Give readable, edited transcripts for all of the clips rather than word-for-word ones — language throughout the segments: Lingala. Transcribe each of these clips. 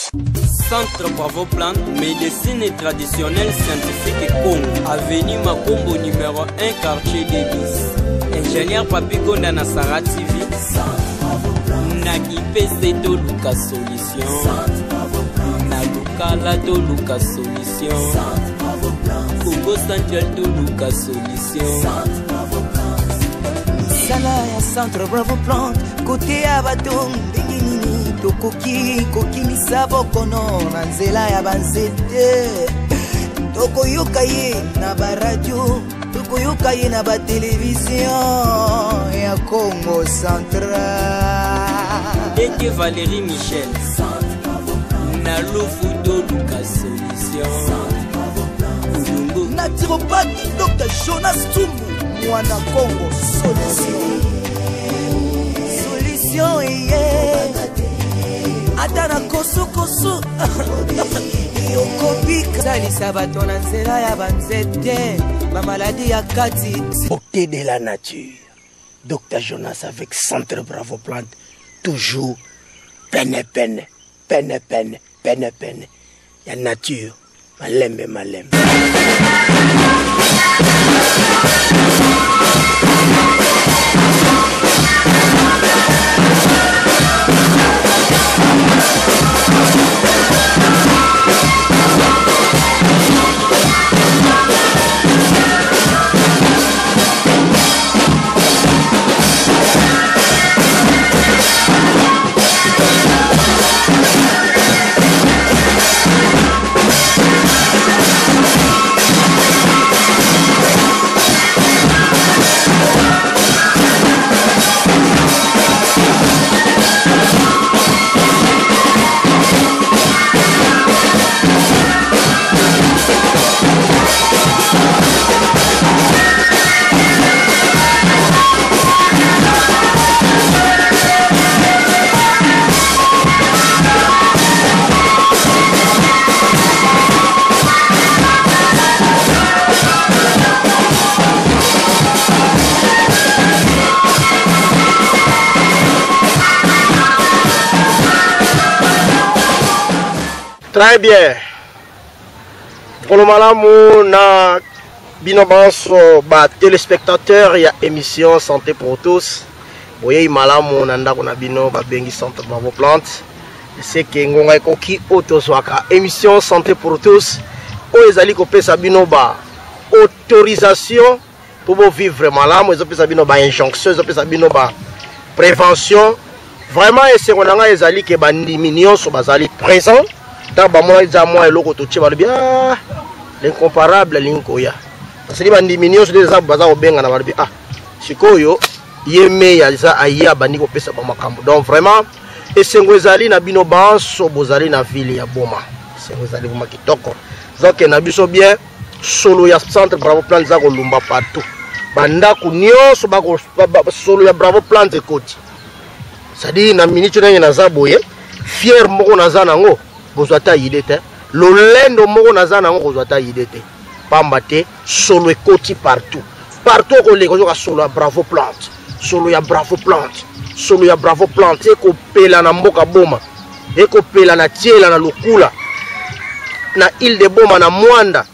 Centre Bravo Plante, médecine traditionnelle scientifique Congo, avenue Makombo numéro 1, quartier d'Église. Ingénieur Papi Gonda na Sara TV. Naki PC to Luka Solution. Na Lukala to Luka Solution. Congo Central to Luka Solution. Sala ya Centre Bravo Plante, côté Abaton, Tokoki, Koki Misabo Kono, Nanzela ya Banzete, Tokoyoka ye na ba radio, Tokoyoka ye na ba télévision, ya Congo Central. Deke Valérie Michel, na Lofudo Luka Solution. Naturopathe Dr Jonas Tumbu, Mwana Congo Solution. Solution yeah. Atana kosu kosu Yokobika Sali sabato na nzela ya banzete Ma maladie ya kati Beauté de la nature Dr Jonas avec Centre Bravo Plante toujours pene ya nature malembe Très bien. Pour le malamu na binobanso ba téléspectateurs ya émission Santé pour tous. Boye malamu na ndako na bino ba bengi Centre Bravo Plante. C'est que ngonga ekoki otozwaka émission Santé pour tous. O ezali ko pesa bino ba autorisation pour vivre malamu, ezo pesa bino ba injonction, ezo pesa bino ba prévention. Vraiment ese konanga ezali ke ba ndiminion so bazali présent. L'incomparable linkoya parce que bandi minio sur des baza obenga na barbi sikoyo yeme ya za aya bandi ko pesa ba makambo donc vraiment esengo ezali na bino banso bozali na ville ya Boma esengo ezali boma kitoko donc na biso bien solo ya Centre Bravo Plante za ko lumba partout banda ku nyonso ba solo ya Bravo Plante koti sadi na minute na za boye fier moko na za nango bozwata yidete lolendo moko nazana ngo kozwata yidete pambate solo ekoti partout ko leko ka solo ya Bravo Plante solo ya Bravo Plante solo ya Bravo Plante eko pela na mboka Boma eko pela na tiela na Lukula na île de Boma na Mwanda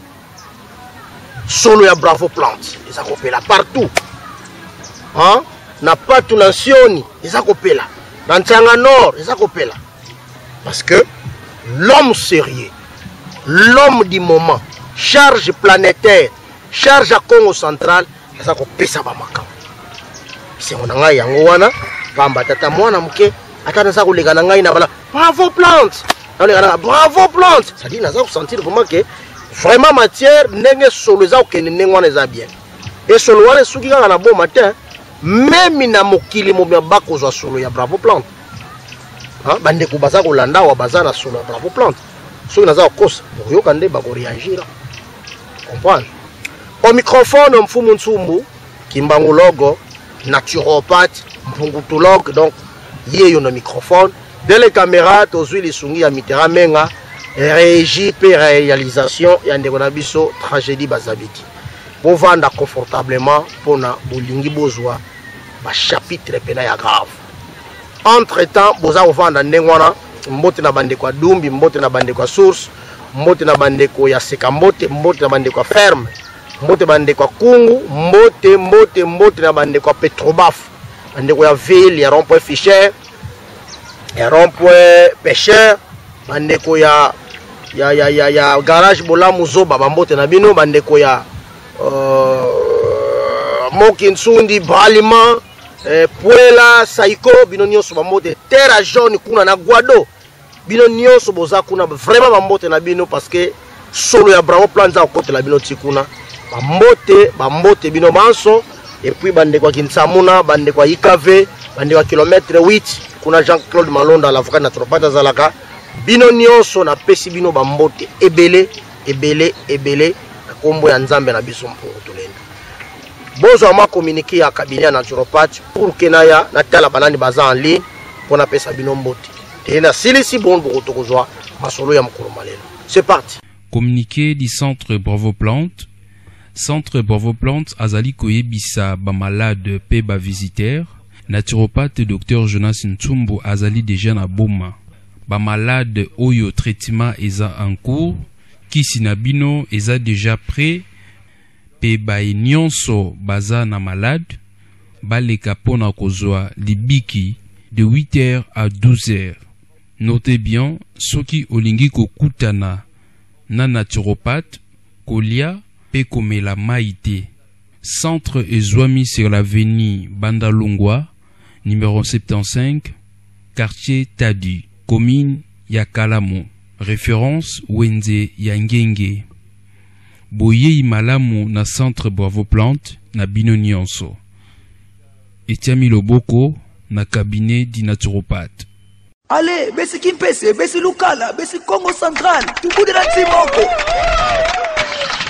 solo ya Bravo Plante eza ko pela partout na Patu na Sioni eza ko pela na Ntanga Nord eza ko pela parce que l'homme sérieux, l'homme du moment, charge planétaire, charge à Congo central, ça ko pesa ba makam. C'est on nga yango wana, pamba tata mwana muke, atana sa ko lega na ngai na bala, Bravo Plante. Na lega na Bravo Plante. Ça dit na za ko sentir vraiment que vraiment matière ndenge solo za ko kende wana za bien. Et solo wana suki ka na bon matin, même na mokili mo bako zo solo ya Bravo Plante. Bande ko baza ko landa wa baza na solo Bravo Plante. So naza kosa, yo kande ba ko réagir. Comprendre? Au microphone Mfumu Ntsumbu, Kimbangologo, naturopathe, mpungutologue, donc yé yo na microphone. Dans les caméras, tozui les sungi ya mitera menga, régie pe réalisation ya ndeko na biso tragédie bazabiki. Pour vendre confortablement pour na bolingi bozwa ba chapitre pena ya grave. Entre temps, boza vendre ndengwana mbote na bandeko ya Dumbi, mbote na bandeko ya Source, mbote na bandeko ya Sekambote, mbote na bandeko ya Ferme, mbote bandeko ya Kungu, mbote na bandeko ya Petrobaf, bandeko ya Ville, ya Rond-Point Fischer, ya Rond-Point Pêcheur, bandeko ya Garage Bolamu Zoba, bambote na bino, bandeko ya Mokinsundi, Balima, Puela, Saiko, bino nyonso bambote, Terra Jaune kuna na Guado, bino nyonso boza kuna vraiment bambote na bino parce que solo ya Bravo Plan za kote la bino tikuna bambote bino manso et puis bande kwa Kinsamuna, bande kwa IKV, bande kwa kilomètre 8 kuna Jean-Claude Malonda l'avocat na Tropata zalaka bino nyonso na pesi bino bambote ebele na kombo ya Nzambe na biso mpungu tolenda bozo ama communiquer ya cabinet naturopathe pour que naya na tala banani baza en ligne pour na pesa bino mbote et na silisi bon bokoto kozwa masolo ya mukolo malelo. C'est parti. Communiqué du centre Bravo Plante. Centre Bravo Plante azali koyebisa ba malade pe ba visiteur. Naturopathe Dr Jonas Ntsumbu azali déjà na boma. Ba malade oyo traitement eza en cours. Kisi na bino eza déjà prêt. Pe ba nyonso baza na malade. Baleka pona kozwa libiki de 8h à 12h. Notez bien, soki olingi kokutana na naturopathe, kolia pe komela maïté. Centre ezwami sur l'avenue Bandalungwa, numéro 75, quartier Tadi, commune Yakalamo. Référence Wenze Yangenge. Boye imalamu na centre Bravo Plante na bino nyonso. Etiami loboko na cabinet di naturopathe. Allez, besi Kimpese, besi Lukala, besi Congo Central, tout bout de la Timoko.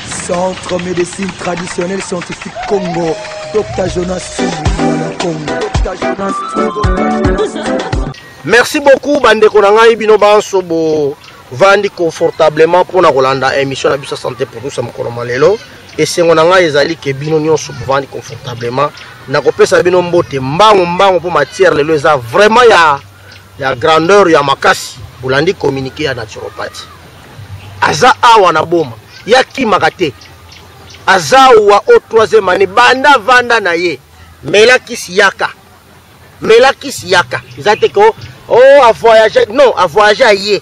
Centre médecine traditionnelle scientifique Congo, Dr Jonas Congo. Merci beaucoup bandeko na ngai bino banso bo vandi confortablement pour na kolanda émission na biso santé pour tous mokolo malelo et sengo na ngai ezali ke bino nyonso bo vandi confortablement na kopesa bino mbote mbango pour matière lelo eza vraiment ya grandeur ya makasi bulandi communiquer ya naturopathe aza awa na boma ya kimakate aza wa au 3e année banda vanda na ye mela kisiyaka izate ko a voyager non a voyager ye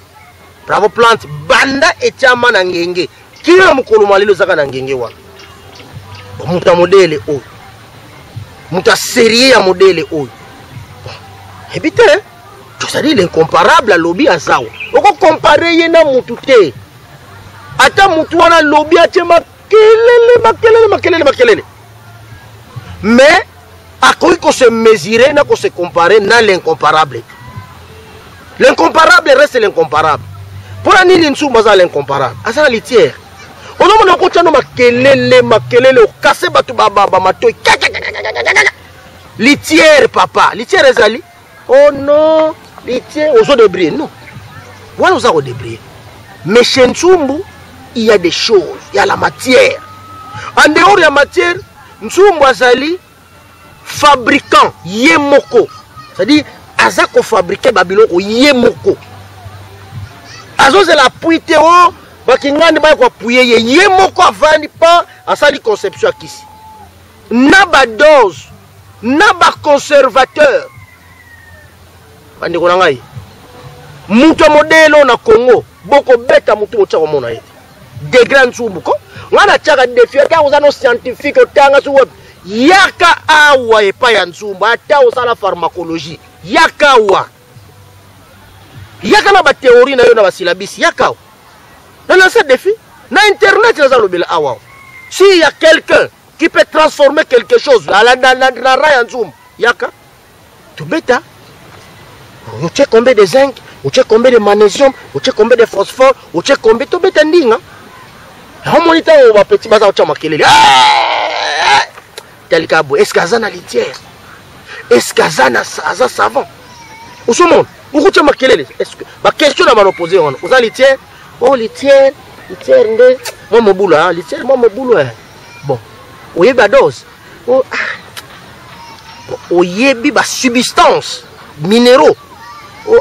Bravo Plante banda etiama na ngenge kila mukolo malilo zaka na ngenge wa muta modele o muta série ya modele o ebite c'est-à-dire l'incomparable à lobby azawa. Oko comparer yena mutu te. Ata mutu wana lobby atie makelele. Mais à quoi qu'on se mesurer na qu'on se comparer na l'incomparable. L'incomparable reste l'incomparable. Pour ani l'insou maza l'incomparable. Asa litière. On a ko tano makelele o casser batu baba matoy. Litière papa, litière ezali. Oh non. Litière aux eaux de briller, non. Voilà aux eaux de briller. Mais chez Ntsumbu, il y a des choses, il y a la matière. En dehors de la matière, Ntsumbu azali fabricant yemoko. C'est-à-dire, azako fabriqué Babyloko yemoko. Azo c'est la puite o, bakingani ba ko puye yemoko avandi pas asali conception akisi. Naba dose, naba conservateur. Bandeko na ngai mutu modelo na Congo boko beta mutu ocha ko mona ete de grand Ntsumbu ko ngana chaka défi ata uzano scientifique otanga su web yaka awa epa ya Ntsumbu ata osala pharmacologie yaka wa yaka na ba théorie na yo na ba syllabus yaka na lancer défi na internet na zalobela awa si il y a quelqu'un qui peut transformer quelque chose la raya Ntsumbu yaka to beta. Vous check combien de zinc, vous check combien de magnésium, vous check combien de phosphore, vous check combien de bétanding. On monite au petit bazar au chamakelele. Tel cabo, est-ce qu'azana litière? Est-ce qu'azana savant? Où sont monde? Où chamakelele? Est-ce que ma question à m'opposer on? Vous avez litière? Oh litière nde moi mon boulot hein, litière moi mon boulot hein. Bon, vous avez la dose. Oh vous avez ba substance minéraux. Oh,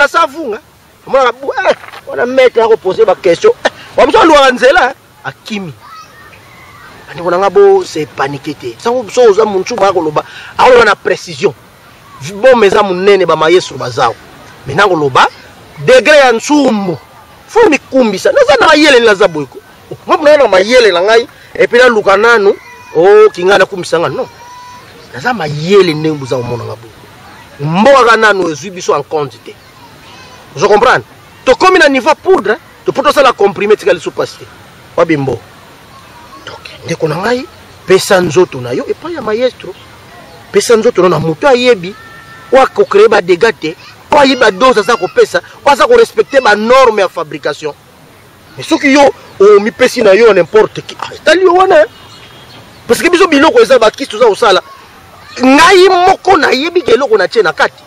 la savunga. On a mettre à reposer ma question. On va le nzela akimi. Ani konanga bo c'est paniqué. Ça vous soza munchu ba koloba. Alors on a précision. Bon meza munene ba mayeso bazao. Maintenant koloba degré ya nsumbu. Faut mi kumbisa. Naza na yele la zaboyiko. Moi na mayele la ngai et puis la lukananu oh kingana kumisanga non. Naza mayele ndembu za omona ngabo. Mboka nanu ezubiso en quantité. Vous comprenez? To comme na niveau poudre, to poto ça la comprimer tikali supasité. Wa bimbo. Donc ndeko na ngai pesa nzoto na yo et pas ya maestro. Pesa nzoto na muto ayebi wa ko créer ba dégâts te, wa yiba dose ça ko pesa, wa ça ko respecter ba norme ya fabrication. Mais ce qui yo o mi pesi na yo n'importe qui. Tali wana. Parce que biso biloko eza ba kistu za osala. Ngai moko na yebi keloko na tena kati.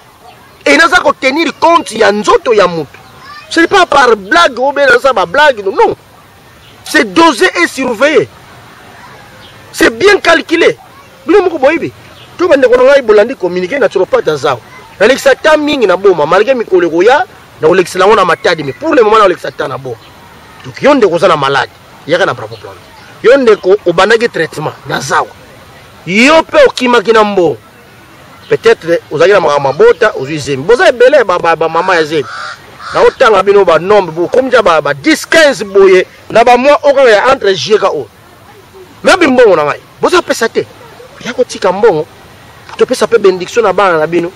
Et n'a pas tenir compte ya nzoto ya mutu. Ce n'est pas par blague ou bien ça ma blague non. C'est dosé et surveillé. C'est bien calculé. Bilo moko boyibi. To bande ko ngai bolandi communiquer na naturopathe azao. Na l'exacta mingi na boma malgré mikoleko ya na olexela ngona matadi mais pour le moment na l'exacta na boma. Donc yonde ko sana malade. Yaka na Bravo Plant. Yonde ko obandaki traitement na zao. Yo pe okimaki na mbo. Peut-être vous avez la mabota, vous avez besoin de maman et zébi. Na otanga bino ba nombre comme ça ba 10 15 boye na ba moi okanga entre jeka o. Mais bimbo na ngai. Boza pesa te. Ya ko tika mbongo. To pesa pe benediction na bana na bino.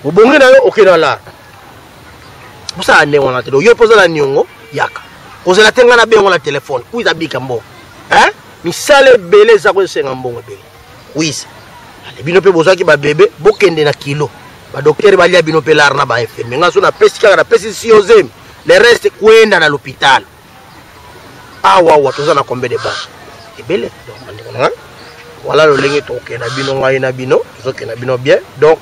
Obongi na yo okena la. Boza ane wana te. Yo poza la nyongo yaka. Oza la tenga na bengo la téléphone. Kuita bika mbongo. Hein? Misale belé za ko senga mbongo belé. Oui. Bino pe bozaki ba bébé bokende na kilo ba docteur balia bino pe lar na ba infirmier ngaso na pesi kaka na pesi si ozem le reste kwenda na l'hôpital awa toza na combien de bas ebele donc ndikona voilà le lenge to kena bino ngai na bino zo kena bino bien donc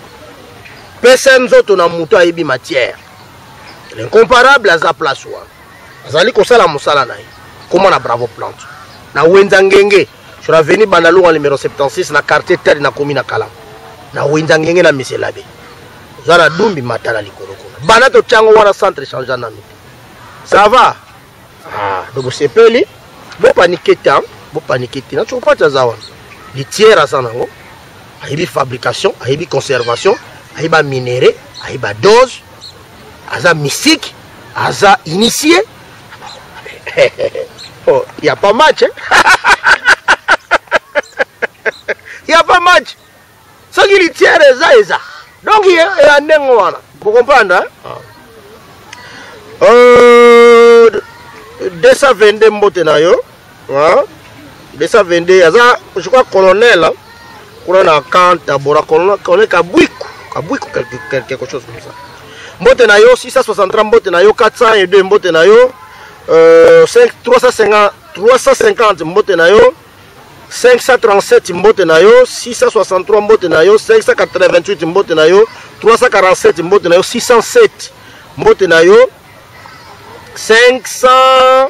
pesa nzoto na muto ayebi matière l'incomparable aza place wa azali ko sala musala na comment na Bravo Plant na wenza ngenge sur l'avenue Banalou numéro 76 na quartier terre na commune Kalam na wenza ngenge na miselabe zana dumbi matala likoloko bana to chango wana centre changer na mito ça va donc c'est peli bo paniquer na tu pas ta zawa li tiers à sanango aibi fabrication aibi conservation aiba minéré aiba dose aza mystique aza initié oh y a pas match hein? Il n'y a pas match. Ce qui lui tient les ça. Donc il y a un dengue. Vous comprenez? Hein? 222 mbotenayo. 222. Je crois colonel. Colonel Kanta, colonel Kabouikou, quelque chose comme ça. Mbotenayo, 663 mbotenayo, 402 mbotenayo, 350 mbotenayo. 537 mbote na yo, 663 mbote na yo, 588 mbote na yo, 347 mbote na yo, 607 mbote na yo, 500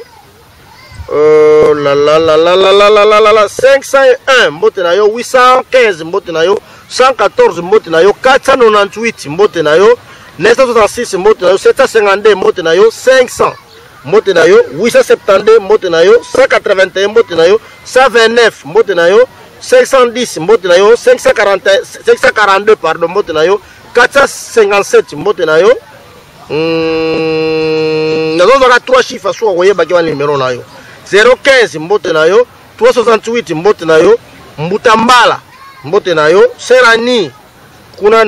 501 mbote na yo, 815 mbote na yo, 114 mbote na yo, 498 mbote na yo, 966 mbote na yo, 752 mbote na yo, 500 mbote na yo, 872 mbote na yo, 181 mbote na yo, 129 mbote na yo, 510 mbote na yo, 542 pardon mbote na yo, 457 mbote na yo. Nazo zaka 3 chiffres so woye baki wa numéro na yo. 015 mbote na yo, 368 mbote na yo, Mbutambala mbote na yo, Serani kuna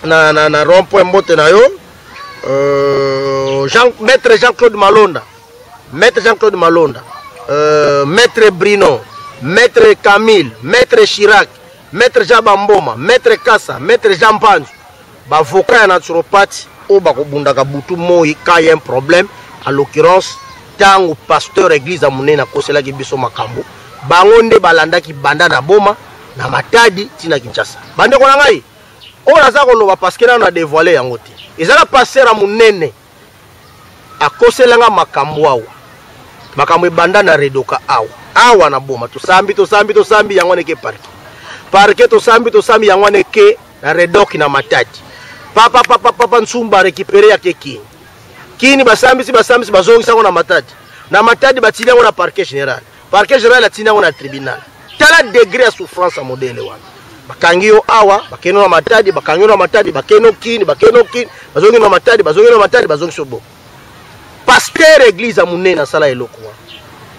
na rond-point mbote na yo. Maître Jean-Claude Malonda, Maître Jean-Claude Malonda, Maître Brino, Maître Camille, Maître Chirac, Maître Jabamboma, Maître Kassa, Maître Jean Panzu, avocat et naturopathe, au Bakobundaka Boutou Moi, quand il y a un problème, en l'occurrence, tant ou pasteur église à Mouna, Kosela Kibiso Makambo, Bangonde Balanda qui banda na boma, na matadi, tina Kinshasa. Bande Konangai, on a ça parce qu'on a dévoilé yango te. Ezala passer à munene akoselanga makambo awa makambo ebanda na redoka awa na boma to sambi yango neke parke to sambi yango neke na redoki na matati papa Nsumba récupéré ya Kini. Kini basambisi bazongisa na Matadi. Na Matadi batina na parquet général. Parquet général atina na tribunal. Tala degré de souffrance à modèle wana. Bakangio awa, bakeno na Matadi, bakeno Kini, bazongi na Matadi, bazongi sobo. Pasteur église a munene na sala eloko.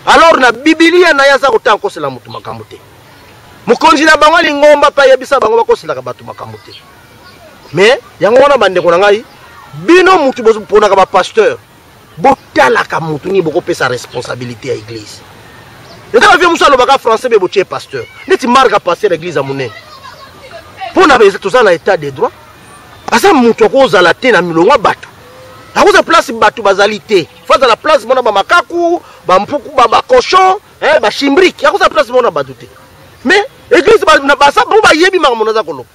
Alors na Biblia na yaza kotanko sela mutu makambo te. Mukonzi na bango lingomba pa yebisa bango bakosela ka batu makambo te. Mais yango wana bandeko na ngai bino mutu bozo pona ka ba pasteur. Botala ka mutu ni boko pesa responsabilité à église. Ndaka vient musalo baka français be botie pasteur. Neti marka pasteur église a munene. Pona beza tout ça na état de droit. Asa mutu ko zala te na milonga batu. A cause de place batu bazalité. Face à la place mona ba makaku, ba mpuku ba cochon, ba chimbrique. A cause de place mona badouté. Mais l'église na basa bon ba yebi makamona za kolo.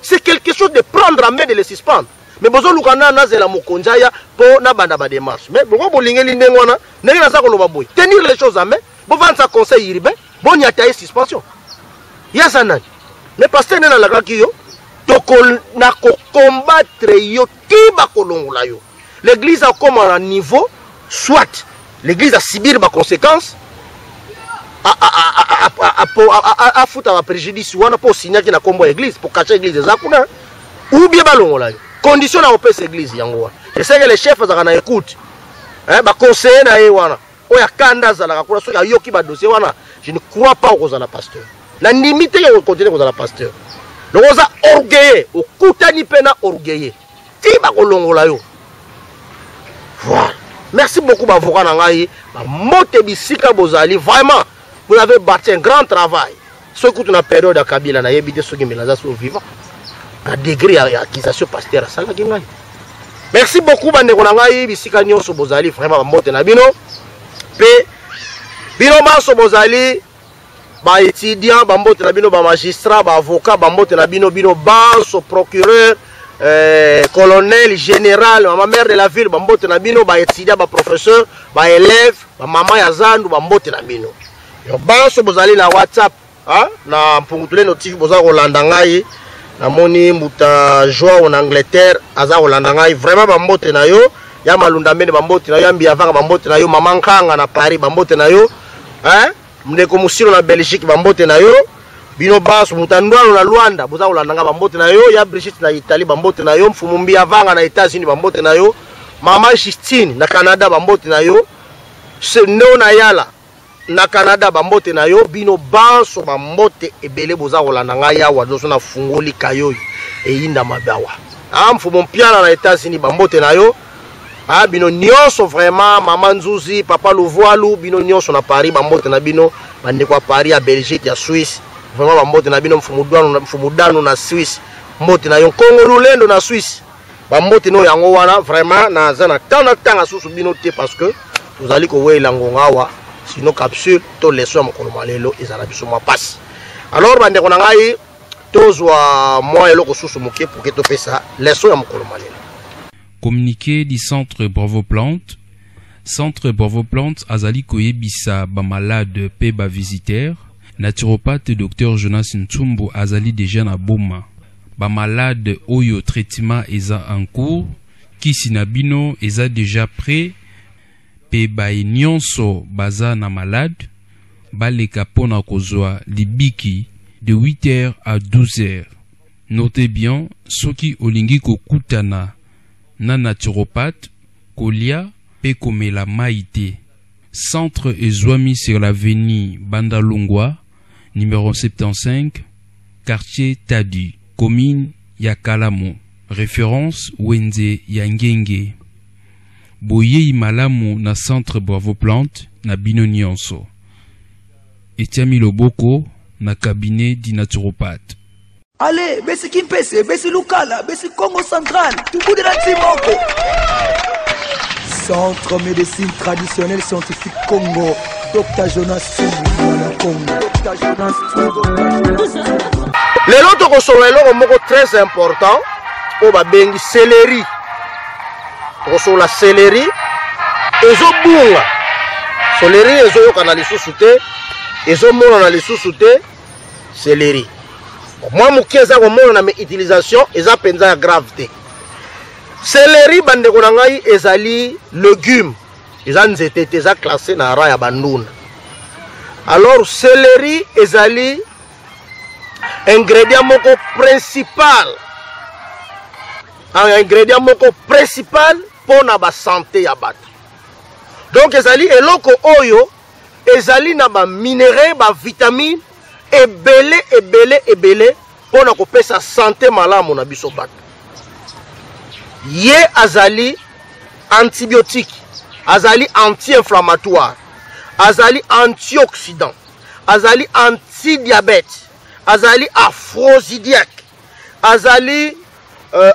C'est quelque chose de prendre en main de les suspendre. Mais bozo lukana na zela mokonjaya po na banda ba démarche. Mais bon bolingeli ndengwana, ndenge na za kolo ba boy. Tenir les choses en main, bon vendre sa conseil urbain, bon y ataye suspension. Ya sana. Mais pasteur na la kakio, tokol na ko combattre yo tiba kolongola yo. L'église a comme un niveau, soit l'église a subir ma conséquence, à foutre un préjudice ou à signer qui n'a combat l'église pour cacher l'église des Akuna, ou bien ballon là. Condition à opérer cette église yangoa. Je sais que les chefs ont écoute, conseiller na ewana, ou ya kanda za la kakuna, so ya yoki ba dossier wana. Je ne crois pas aux la pasteur. La limite est au continuer aux la pasteur. Donc on a orgueillé, au kutani pena orgueillé. Tiba kolongola yo. Voilà. Merci beaucoup, Bavoka Nangaï. Mote bisika bozali. Vraiment, vous avez bâti un grand travail. Ce que tu as période à Kabila, na yebite ceux qui me l'ont vivant. Un degré à accusation pasteur à Sala Gengaï. Merci beaucoup, Bandeko Nangaï. Bisika nyonso bozali. Vraiment, mote na bino. Pe, bino maso bozali. Ba étudiant, ba mote na bino, ba magistrat, ba avocat, ba mote na bino, bino banso, procureur. Colonel, général, ma mère de la ville, bambote na bino, ba étudiant, ba professeur, ba élève, ba maman ya zandu, bambote na bino. Yo banso bozali na WhatsApp, hein, na mpungutule notif boza kolanda ngai, na moni muta joie en Angleterre, aza kolanda ngai, vraiment bambote na yo, ya malunda mene bambote na yo, ambi avanga bambote na yo, maman Kanga na Paris bambote na yo, hein, mndeko musiro na Belgique bambote na yo. Bino baso mutandwalo na Luanda boza kolandanga bambote na yo, ya Brigitte na Italie bambote na yo, mfumumbi avanga na États-Unis bambote na yo, mama Justine na Canada bambote na yo, seno na yala na Canada bambote na yo, bino baso bambote ebele boza kolandanga yawa doso na fungoli kayo eyinda mabawa. Mfumumpiana na États-Unis bambote na yo, bino nyonso vraiment mama Nzuzi, papa Lovoalu, bino nyonso na Paris bambote na bino, bande kwa Paris ya Belgique ya Suisse. Vraiment bambote na bino mfumudano na Suisse, mbote na yo Congo Lulendo na Suisse. Bambote no yango wana vraiment na zana tanga susu bino te parce que vous allez ko wela ngonga wa sinon capsule to leso mokolo malelo ezala biso mwa passe. Alors bande ko ngai tozwa moi eloko susu moke pour que to pesa leso ya mokolo malelo. Communiqué du centre Bravo Plante. Centre Bravo Plante azali koyebisa ba malade pe ba visiteurs. Naturopathe Dr Jonas Ntsumbu azali déjà na boma. Ba malade oyo traitement eza en cours, kisi na bino eza déjà prêt, pe ba nyonso baza na malade, baleka pona kozwa libiki de 8h à 12h. Notez bien, soki olingi kokutana na naturopathe, kolia pe komela maite. Centre ezwami sur l'avenue Bandalungwa, numéro 75, quartier Tadi, commune Yakalamo. Référence Wenze Yangenge. Boye Malamu na centre Bravo Plante na bino nyonso. Etiami Loboko na cabinet di naturopathe. Allez, besi Kimpese, besi Lukala, besi Congo Central, tout bout de la Timoko. Centre médecine traditionnelle scientifique Congo, Dr Jonas Tsumbu Congo. Dr Jonas Tsumbu. Les autres ressources moko très important, au babengi céleri. Ressources la céleri, ezo bunga. Céleri ezo yoka na lisusu te, ezo mona na lisusu te, céleri. Moi muki eza ko mona na me utilisation eza penza ya grave te. Céleri bande konangai ezali légume. Eza nzete eza classé na ra ya banduna. Alors céleri ezali ingrédient moko principal. Un ingrédient moko principal pour na ba santé ya bato. Donc ezali eloko oyo ezali na ba minéraux, ba vitamines ebele pour na kopesa santé malamu na biso bato. Ye azali antibiotique, azali anti-inflammatoire, azali antioxydant, azali anti-diabète, azali aphrodisiaque, azali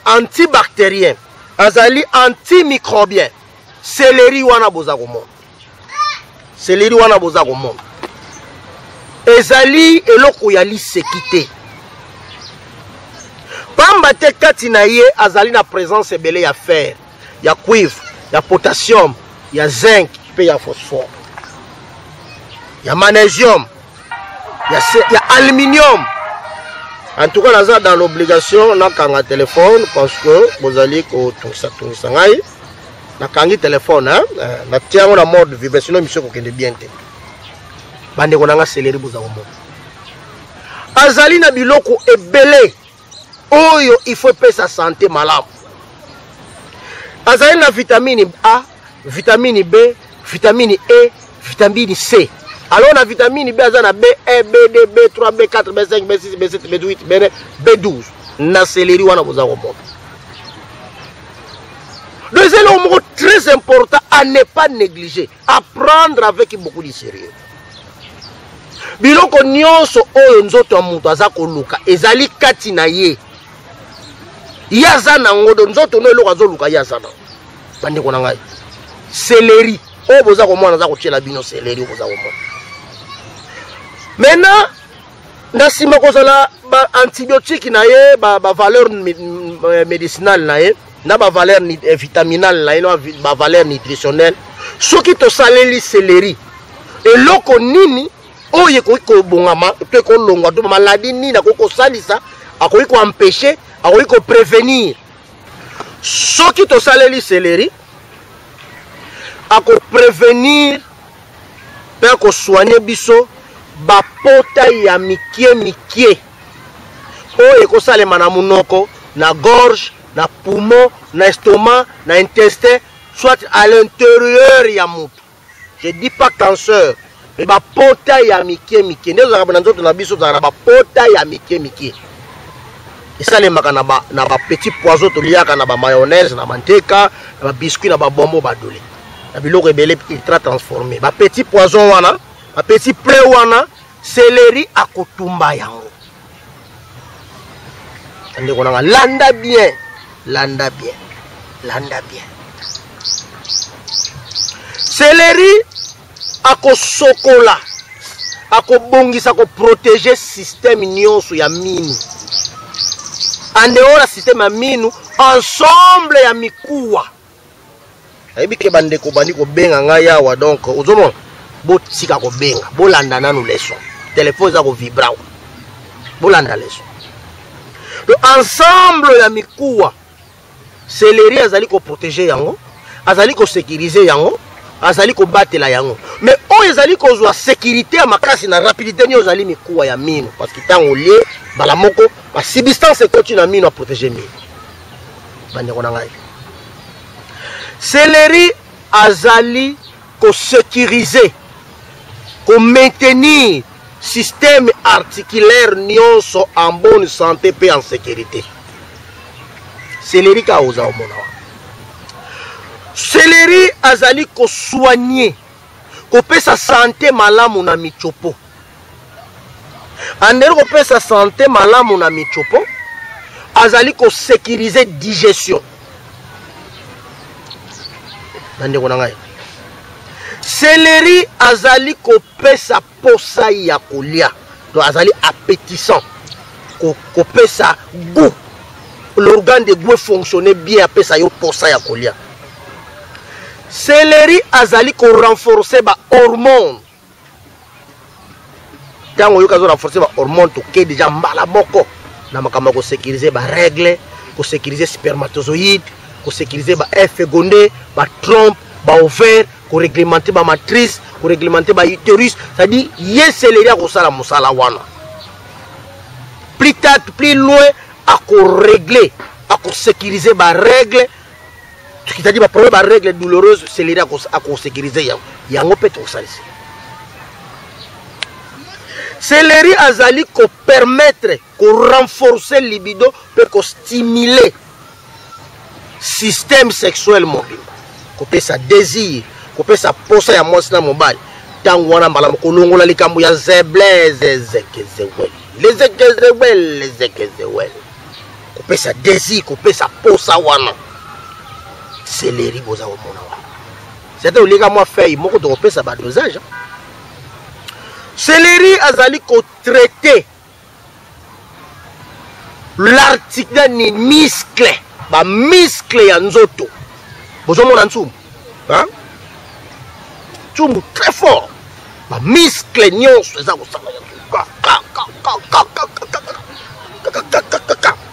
antibactérien, azali antimicrobien. Céleri wana boza komona. Céleri wana boza komona. Ezali eloko ya lisekité. Pamba te kati na ye azali na présence ebele ya fer, ya cuivre, ya potassium, ya zinc, pe ya phosphore. Ya magnésium, ya aluminium. En tout cas, naza dans l'obligation na kanga téléphone parce que bozali ko tungisa ngai. Na kangi téléphone hein, na tiango na mode vibration mission ko kende bien te. Bande ko nanga céleri boza komona. Azali na biloko ebele oyo il faut pesa santé malamu. Azali na vitamine A, vitamine B, vitamine E, vitamine C. Alors la vitamine B azana B1, B2, B3, B4, B5, B6, B7, B8, B9, B12. Na céleri wana boza komona. Deuxième mot très important à ne pas négliger, à prendre avec beaucoup de sérieux. Biloko nyonso oyo nzoto mutu azako luka ezali kati na ye. Yazana ngodo nzoto no eloko azoluka yazana. Bande ko ngai. Céleri o boza ko mwana azako tiela bino céleri boza ko mwana. Maintenant nasima ko sala ba antibiotique na ye ba valeur médicinale na ye. Na ba valeur vitaminale na ino ba valeur nutritionnelle soki to saleli céleri eloko nini oye ko bongama pe ko longwa to maladie nini na ko salisa akoki ko empêcher akoki ko prévenir soki to saleli céleri ako prévenir pe ko soigner biso ba pota ya mikie oye ko salema na munoko na gorge na poumon, na estomac, na intestin, soit à l'intérieur ya mutu. Je dis pas cancer, mais ba pota ya mikie. Ndezo za bananzo na biso za ba pota ya mikie. Et ça les maka na ba petit poison to liaka na ba mayonnaise, na manteka, na ba biscuit, na ba bombo ba dole. Na biloko ebele ultra transformé. Ba petit poison wana, ba petit pré wana, céleri akotumba yango. Ande ko na landa bien. Landa bien. Céleri ako sokola, ako bongisa ko protéger système nyonso ya minu. En dehors la système ya minu, ensemble ya mikuwa. Ayebi ke bande ko bandi ko benga ngaya wa donc ozomona bo sika ko benga, bo landa nanu leçon. Téléphone za ko vibra. Bo landa leçon. Le ensemble ya mikuwa céleri azali ko protéger yango, azali ko sécuriser yango, azali ko batela yango. Mais o ezali ko zwa sécurité ya makasi na rapidité ni ozali mikuwa ya mino parce que tango lié bala moko ba substance continue na mino a protéger mino. Bande ko ngai. Céleri azali ko sécuriser, ko maintenir système articulaire nyonso en bonne santé et en sécurité. Céleri ka oza omona. Céleri azali ko soigner, ko pesa santé malamu na michopo. Andere ko pesa santé malamu na michopo, azali ko sécuriser digestion. Bande ko ngai. Céleri azali ko pesa posa ya kolia. Donc azali appétissant. Ko pesa goût. L'organe de goût fonctionner bien après ça yo posa ya kolia. Céleri azali ko renforcer ba hormone. Tango yo kazo renforcer ba hormone to ke déjà mbala moko na makamba ko sécuriser ba règle, ko sécuriser spermatozoïde, pour sécuriser ba FGOND, ba trompe, ba ovaire, pour réglementer ba matrice, pour réglementer ba utérus, c'est-à-dire yé céleri à kosala mosala wana. Plus tard, plus loin à régler, à sécuriser ba règle, c'est-à-dire ba problème ba règle douloureuse céleri à sécuriser yango peut tout ça ici. Céleri azali ko permettre ko renforcer libido peut ko stimuler système sexuel mobile. Ko peut sa désir, ko peut sa posa ya mwasi na mobile. Tango wana mbala kolongola likambo ya zebleze lezekezewel. Ko peut sa désir, ko peut sa posa wana. Céleri boza o mona wana. C'est au liga moi feuille moko to peut sa ba dosage. Céleri azali ko traiter l'article ni muscle, ba muscle ya nzoto. Bozo mona ntsumbu. Hein? Ntsumbu très fort. Ba muscle nyonso eza ko sala ya.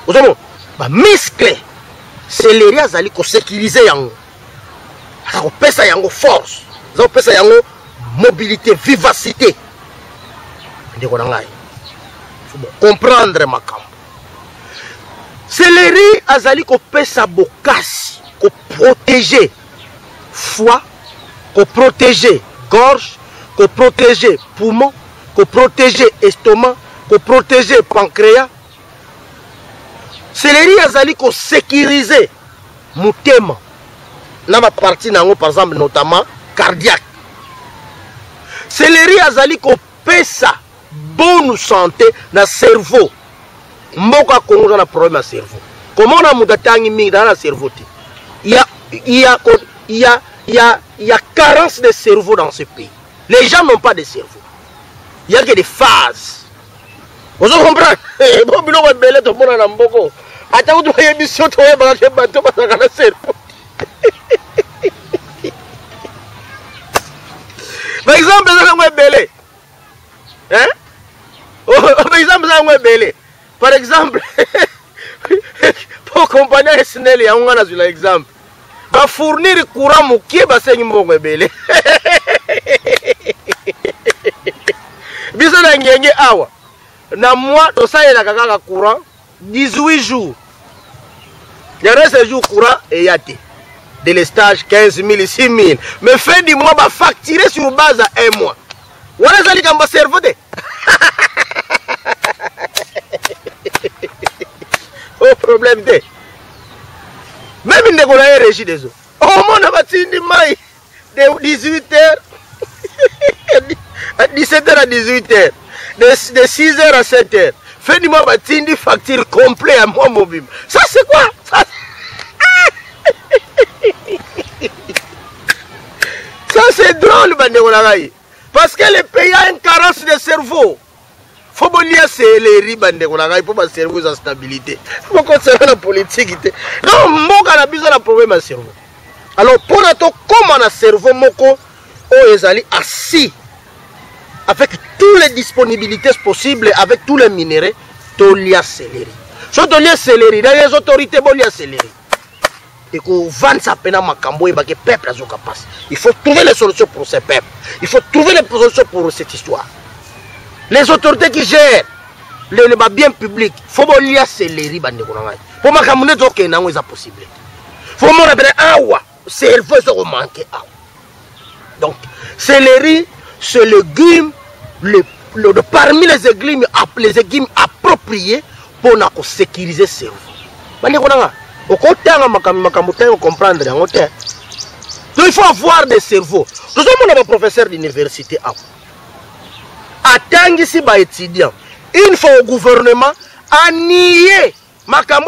Bozo mona ba muscle. Céleri azali ko sécuriser yango. Ko pesa yango force. Zo pesa yango mobilité, vivacité. Il faut comprendre ma camp. Céleri azali ko pesa bokasi, ko protéger foie, ko protéger gorge, ko protéger poumon, ko protéger estomac, ko protéger pancréas. Céleri azali ko sécuriser mutema. Na ma partie nango par exemple notamment cardiaque. Céleri azali ko pesa bonne santé na cerveau. Mboka Congo na problème na cerveau. Comment on a mudatangi mingi dans la cerveau? Il y a carence de cerveau dans ce pays. Les gens n'ont pas de cerveau. Il y a que des phases. Vous comprenez? Bon biloko belé to mona na mboko. Ata ko to émission to ba ke bato ba na cerveau. Par exemple, ça belé. Hein? Par exemple, pour compagnie SNL, il y a un exemple. Va fournir courant mouki, va se n'y belé. Bisa na ngenge awa. Na moi, to sa yela kaka courant 18 jours. Il reste un jour courant et y a des délestage 15 000, 6 000. Mais fin du mois, va facturer sur base à un mois. Voilà ça, les gars, va cerveau de. Au problème de. Même une décollée régie des eaux. Au moins, on va tirer maille de 18h. À 17h à 18h. De 6h à 7h. Fin du mois, on va tirer une facture complète à moi mobile. Ça, c'est quoi? Ça, c'est drôle, bandé. Parce que les pays ont une carence de cerveau. Il faut que céleri bandé pour que le cerveau ait stabilité. Il faut que la politique. Non, il a besoin de problème à cerveau. Alors, pour nous, comment le cerveau est assis avec toutes les disponibilités possibles, avec tous les minéraux, il y a céleri. Si il y a céleri, les autorités il y a céleri. Et qu'on vende sa peine à Makambo et que le peuple a son capacité. Il faut trouver les solutions pour ce peuple. Il faut trouver les solutions pour cette histoire. Les autorités qui gèrent les biens publics, il faut que les céleri. Pour Makambo, c'est possible. Il faut que les cerveau soit manqué. Donc, céleri, c'est le légume, parmi les légumes appropriés pour sécuriser le cerveau. Donc il faut avoir des cerveaux. Nous sommes un professeur d'université. Attends ici, étudiant. Il faut au gouvernement à nier. Mais quand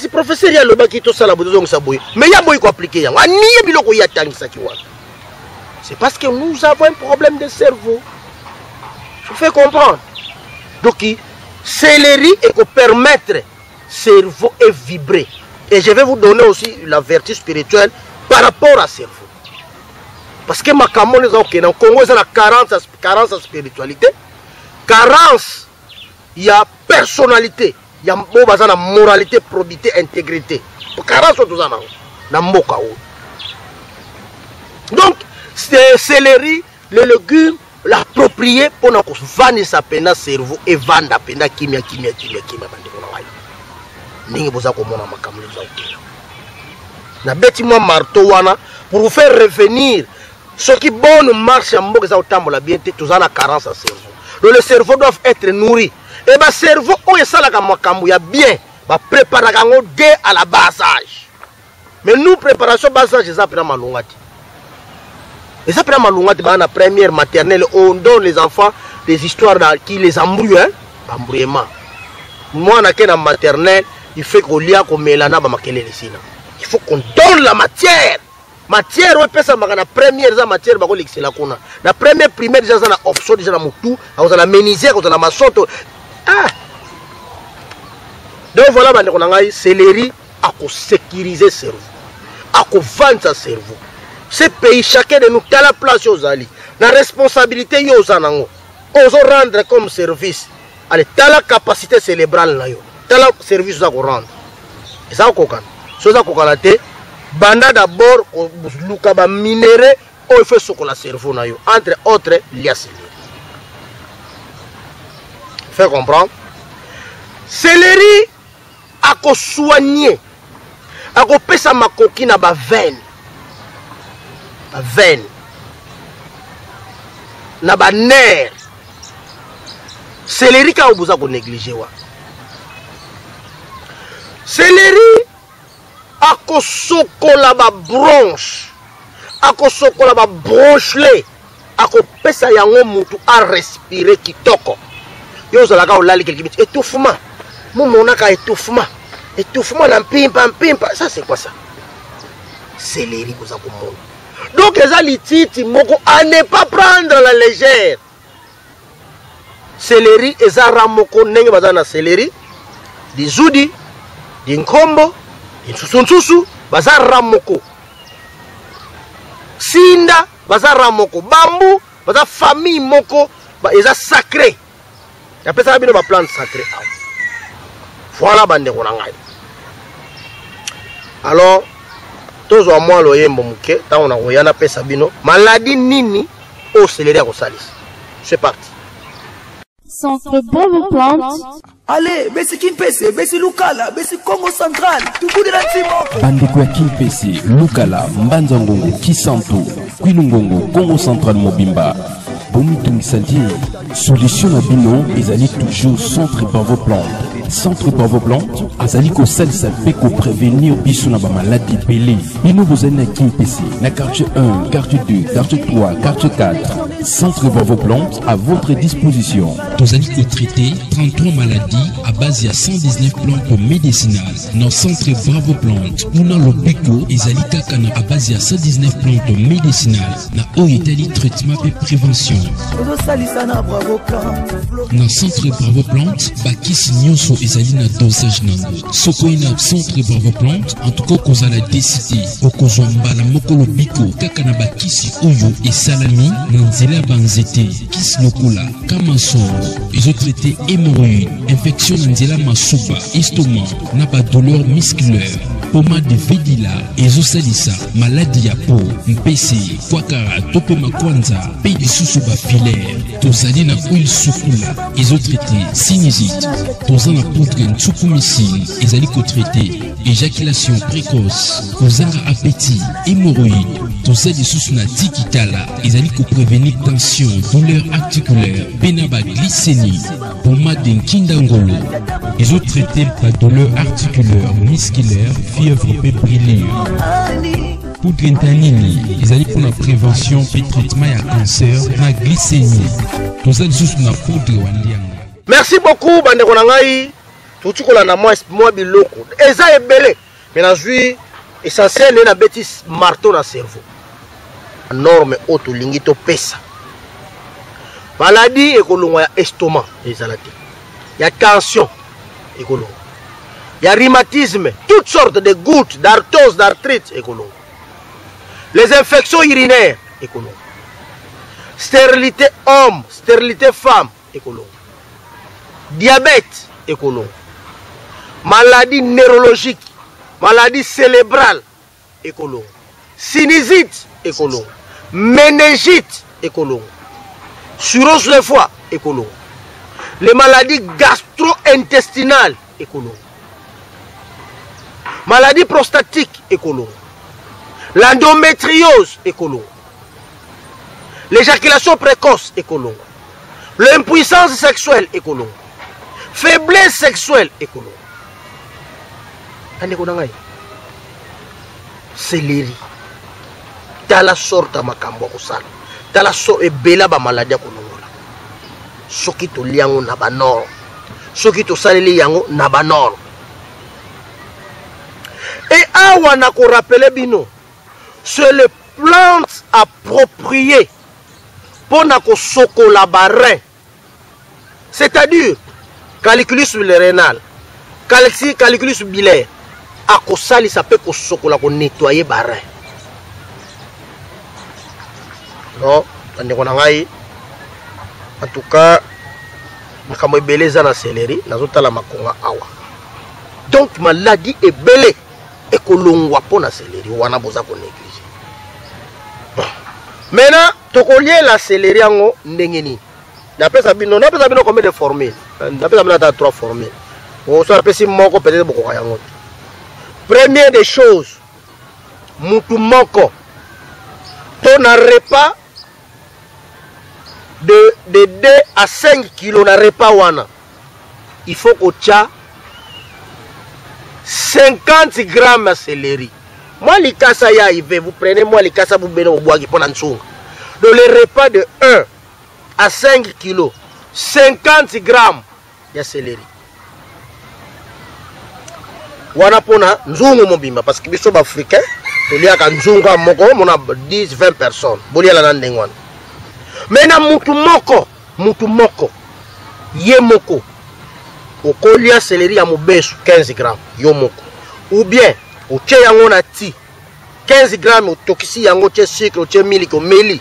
c'est professeur, il y a le bac qui est là, mais il y a beaucoup appliqué. C'est parce que nous avons un problème de cerveau. Je fais comprendre. Donc, céleri et que permettre cerveau et vibrer. Et je vais vous donner aussi la vertu spirituelle par rapport à cerveau. Parce que ma camon est ok. Dans le Congo, il y a la carence de spiritualité. Carence, il y a personnalité. ya baza na moralité, probité, intégrité. Carence tout ça na mboka o. Donc c'est céleri, le légume l'approprier pour na ko vendre sa pena cerveau et vendre pena kimia bandeko na wai. Ningi boza ko mona makamuli za okela. Na beti moi marteau wana pour vous faire revenir ce qui bonne marche en mboka za otambola bien te tous na carence à cerveau. Le cerveau doit être nourri. Et le cerveau, où est ça la makambu ya bien, va préparer dès à la bas âge. Mais nous, préparation bas âge, ça prend malungati. Et ça prend malungati, dans la première maternelle, on donne les enfants des histoires qui les embrouillent, hein, embrouillement. Moi, on a maternelle, il faut qu'on lia qu'on mélana, il faut qu'on donne la matière. Matière on peut ça la première za matière ba ko l'excella kona la première primaire déjà na option déjà na mutu on la menuisier on la maçon ah donc voilà bande kona ngai céleri à ko sécuriser cerveau à ko vendre cerveau ce pays chacun de nous à la place aux ali la responsabilité yo zanango on rendre comme service allez t'as la capacité cérébrale na yo t'as la service za ko rendre et ça ko kan so za ko kalate banda d'abord luka ba minéraux il faut ce que la cerveau na yo entre autres lias. Fait comprendre céleri a ko soigner a ko pesa makoki na ba veine na ba nerf céleri ka obuza ko négliger wa céleri ako sokola ba bronche ako sokola ba bronchelet ako pesa yango mutu a respirer kitoko yo zalaka olali quelque chose étouffement momonaka étouffement na mpimpa ça c'est quoi ça céleri koza komona donc eza lititi moko à ne pas prendre la légère céleri eza ramoko ndenge baza na céleri dizudi dinkombo Nsusu baza ramoko sinda baza ramoko bambu baza famille moko eza sacré après ça bino ba plante sacré voilà bande ko ngai alors tozo moi lo yembo muke ta on a oyana pesa bino maladie nini au céleri ko salis c'est parti Centre Bravo Plante. Allez, Bessi Kimpese, Bessi Lukala, Bessi Congo Central, tout bout de la Timo. Bandeko ya Kimpese, Lukala, Mbanza Ngongo, Kisanto, Kwilungongo, Congo Central Mobimba. Bomi Tungisandier, solution à bino, ezali toujours Centre Bravo Plante. Centre Bravo Plante, azali ko salisa pe ko prévenir biso na ba maladie belé. Bino bozali na Kimpese, na carte 1, carte 2, carte 3, carte 4. Centre Bravo Plante à votre disposition. Tozali ko traiter 33 maladies à base de 119 plantes médicinales. Dans Centre Bravo Plante, puna lobiko ezali kaka na à base de 119 plantes médicinales. Na oyetali traitement et prévention. Dans Centre Bravo Plante, bakisi nyonso ezali na dosage nango. Soko ina Centre Bravo Plante, en tout cas kozala décider okozwa mbala moko lobiko kaka na bakisi oyo esalami na nzela banzete kisi lokola kamansoro ezotraité hémorroïde infection na nzela masuba estomac na ba douleur musculaire pomade de vedila ezosalisa maladie ya peau mpese kwakara tope makwanza pe lisusu ba filaire tozali na huile sukula ezotraité sinusite toza na poudre nsukumisi ezali kotraité éjaculation précoce kozanga appétit hémorroïde toza lisusu na tikitala ezali ko prévenir tension douleur articulaire pena ba glycémie pomade nkindangolo ezotraité ba douleur articulaire musculaire fièvre et brûlure. Poudre ntanini ezali pour la prévention et traitement ya cancer na glycémie toza lisusu na poudre wandianga. Merci beaucoup bandeko na ngai tutukola na moi biloko eza ebele mais na zui essentiel na bêtise marteau na cerveau norme auto lingito pesa maladie ekolongwa ya estomac ezala te ya tension ekolongwa ya rhumatisme toutes sortes de gouttes d'arthrose d'arthrite ekolongwa les infections urinaires ekolongwa stérilité homme stérilité femme ekolongwa diabète ekolongwa maladie neurologique, maladie cérébrale, écolo. Sinusite, écolo. Méningite, écolo. Cirrhose de foie, écolo. Les maladies gastro-intestinales, écolo. Maladie prostatique, écolo. L'endométriose, écolo. L'éjaculation précoce, écolo. L'impuissance sexuelle, écolo. Faiblesse sexuelle, écolo. Céleri. T'as la sorte à ma cambo kusala. T'as la sorte et bela ba maladie konongola. Soki to liango na banor. Soki to saleli yango na banor. Et awa na ko rappeler bino. C'est le plante approprié pour na ko sokola barin. C'est-à-dire calculus rénal, calculus biliaire. A ko sali ça peut ko sokola ko nettoyer barin. Non, en tout cas, je suis beleza na céleri, nazotala makonga awa. Donc maladie est belé et que l'on voit pas na céleri, wana boza ko négliger. Maintenant, tokolie la céleri ango ndengeni. D'après ça bino combien de formules? D'après ça bino 3 formules. On soit appelle si moko peut-être beaucoup yango. Première des choses, mutu moko. Ton repas de 2 à 5 kilos na repas wana. Il faut que tu aies 50 grammes de céleri. Moi, les kasa ya arrivé, vous prenez moi les kasa vous benez au bois qui prend en dessous. Dans les repas de 1 à 5 kilos, 50 grammes de céleri. Wana pona nzungu mobimba parce que biso ba africain, il y a nzungu moko on a 10 20 personnes. Bolia la ndengwana. Mena mutu moko ye moko okolia céleri ya mobesu 15 grammes yo moko ou bien otie yango na ti 15 grammes otokisi yango tie sucre otie miliki omeli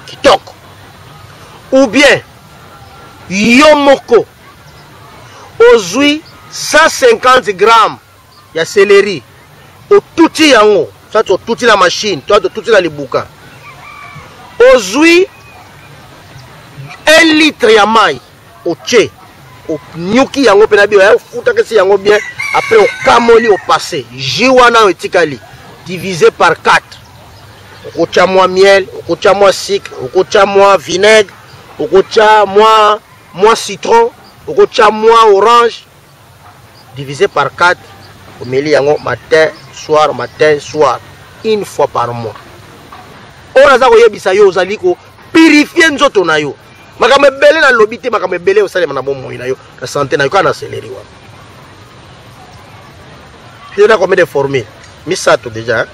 kitoko ou bien yo moko ozui 150 grammes ya céleri otuti yango ça otuti la machine toi otuti la libuka ozui 1 litre ya mai oche o nyuki yango pena bio ya futa kesi yango bien après au kamoli au passé jiwana etikali divisé par 4 okocha moi miel okocha moi sucre okocha moi vinaigre okocha moi citron okocha moi orange divisé par 4 omeli yango matin soir une fois par mois. On a yebisa yo ozali ko purifier nzoto na yo. Makame belé na lobité makame belé osale na bon moyi na yo. La santé na yo kana céleri wa. Il y a combien de formules? Misato déjà. Hein?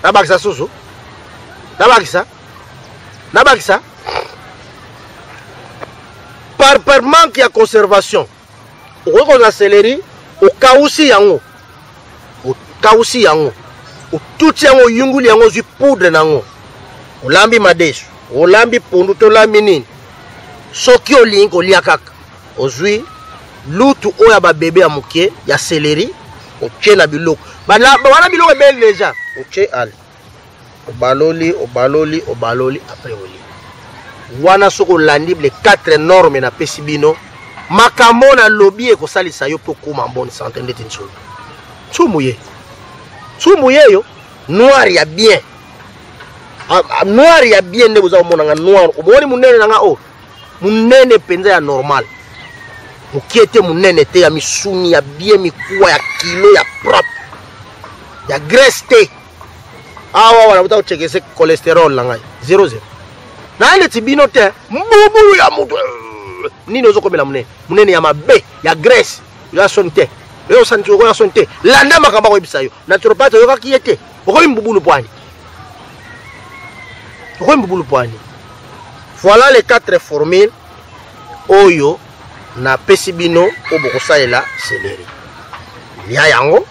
Nabakisa soso. Nabakisa. Par manque de conservation. On a la céleri au kausi yango. O tout yango yunguli yango zu poudre nango. Olambi madesu, olambi pondu to lambi nini. Soki olingi kolia kaka. Ozui lutu oya ba bébé ya mokie ya céleri, otie na biloko. Wana biloko ebele déjà. Otie ale. Obaloli après oli. Wana soko landi les 4 normes na pesibino. Makambo na lobby ko salisa yo pour kuma bonne santé ndeti nso. Tsumuye yo noir ya bien. Noir ya bien ne boza mona nga noir. Omoni munene nga o. Munene penza ya normal. Mukiete munene te ya misuni ya bien mikuwa ya kilo ya propre. Ya graisse te. Awa wana buta uchekese cholesterol la ngai 00. Na ile tibino te mbubulu ya mutu. Nini ozo komela munene ya mabe ya graisse ya sonte. Yo santi ko ya sonte. Landa makamba ko ibisayo. Naturopathe yo ka kiete. Oko mbubulu pwani. Voilà les 4 formules oyo na pesibino obokosalela céleri. Ya yango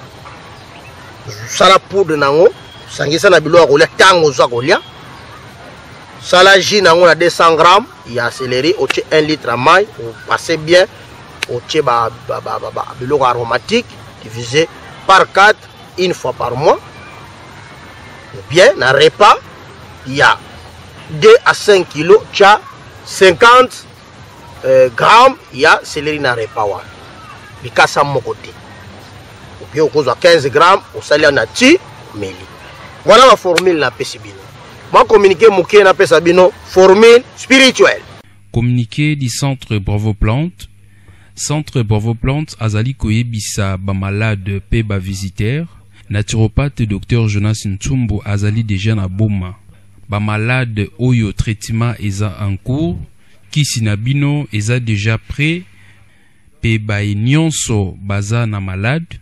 sala poudre nango sangisa na bilo akolia tango zo akolia. Sala jus nango na 200 grammes ya céleri otie 1 litre à mai ou passer bien au tcheba biloko aromatique divisé par 4 une fois par mois. Ou bien un repas, il y a 2 à 5 kilos, tu as 50 grammes, il y a céleri na repas. Il y a mon côté. Ou bien au 15 grammes, au salaire nati, meli. Voilà la formule na pesibino. Moi communiquer mouké na pesabino, formule spirituelle. Communiqué du centre Bravo Plante. Centre Bravo Plante azali koyebisa ba malade pe ba visitaire. Naturopathe Dr Jonas Ntsumbu azali déjà na boma. Ba malade oyo traitement eza en cours. Kisi na bino eza déjà prêt. Pe ba nyonso baza na malade.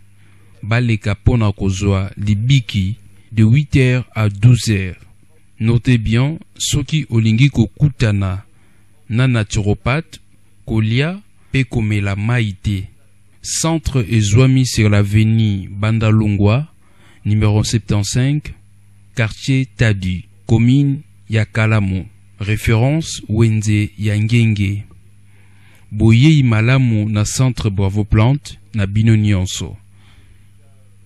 Baleka pona kozwa libiki de 8h à 12h. Notez bien, soki olingi kokutana na naturopathe, kolia pe komela maïté. Centre ezwami sur l'avenue Bandalungwa, numéro 75, quartier Tadi, commune Yakalamo. Référence Wenze Yangenge. Boye imalamu na centre Bravo Plante na bino nyonso.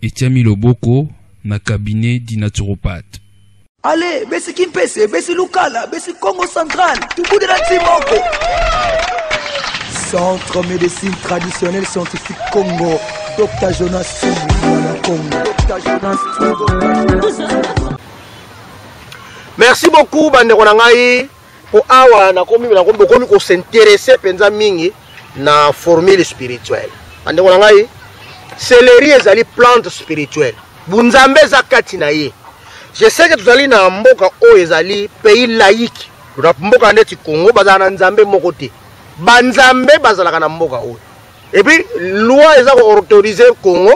Etiami Loboko na cabinet di naturopathe. Allez, besi Kimpese, besi Lukala, besi Congo Central, tout bout de la Timoko. Centre médecine traditionnelle scientifique Congo, Dr Jonas Congo. Dr Jonas. Merci beaucoup bandeko na ngai pour awa na komi ko s'intéresser penza mingi na formule spirituelle. Bandeko na ngai céleri ezali plante spirituelle. Bunzambe zakati na ye. Je sais que tu allez na mboka o ezali pays laïque. Na mboka ndeti Congo bazana nzambe mokote. Banzambe bazalaka na mboka o. Et puis loi eza ko autoriser Congo,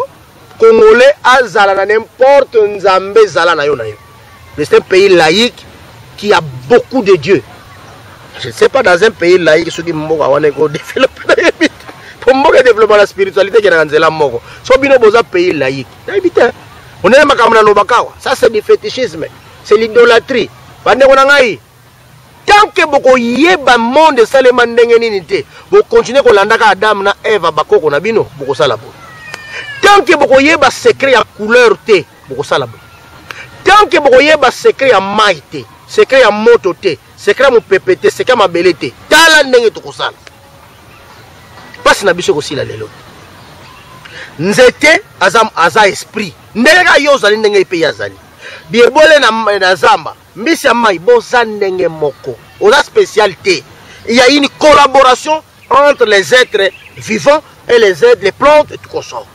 Congolais azala na n'importe nzambe zala na yo na yo. C'est un pays laïque qui a beaucoup de dieux. Je ne sais pas dans un pays laïque ce qui mboka wana ko développer. Pour mboka développer la spiritualité qui na nzela moko. So bino boza pays laïque. D'habitude on est makamna lobakawa. Ça c'est du fétichisme. C'est l'idolâtrie. Bande konangai. Tant que boko yeba monde salema ndenge nini te, bo continuer ko landaka Adam na Eva bakoko na bino, boko sala bo. Tant que boko yeba secret ya couleur te, boko sala bo. Tant que boko yeba secret ya mai te, secret ya moto te, secret mo pepete, secret ma belete, tala ndenge to kosala. Passe na biso ko sila lelo. Nzete aza esprit. Ndenge yo zali ndenge ipe ya zali. Biebole na zamba. Mbisi ya mai boza ndenge moko. Oza spécialité. Il y a une collaboration entre les êtres vivants et les plantes et tout consort.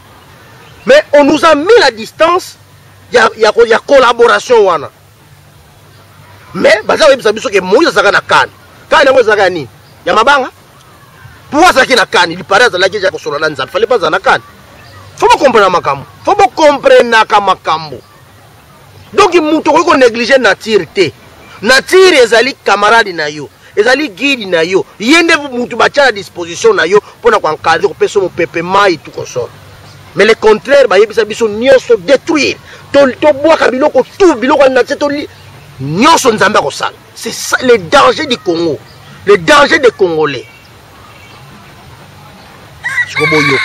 Mais on nous a mis la distance. Il y a collaboration wana. Mais baza webisa biso ke Moïse zaka na kan. Kan na Moïse zaka ni. Ya mabanga. Pourquoi ça qui na kan? Il paraît que la qui ja ko solo na nzambe. Fallait pas na kan. Faut pas comprendre makambo. Faut pas comprendre makambo. Donc il faut négliger nature te. Nature ezali camarade na yo, ezali guide na yo. Yende mutu bacha à disposition na yo pour na encadrer peso mo pepe mai tout consort. Mais le contraire ba yebisa biso nyonso détruire. To bois kabiloko tout biloko na tseto li. Nyonso nzamba ko sala. C'est ça le danger du Congo. Le danger des Congolais. Choboyo.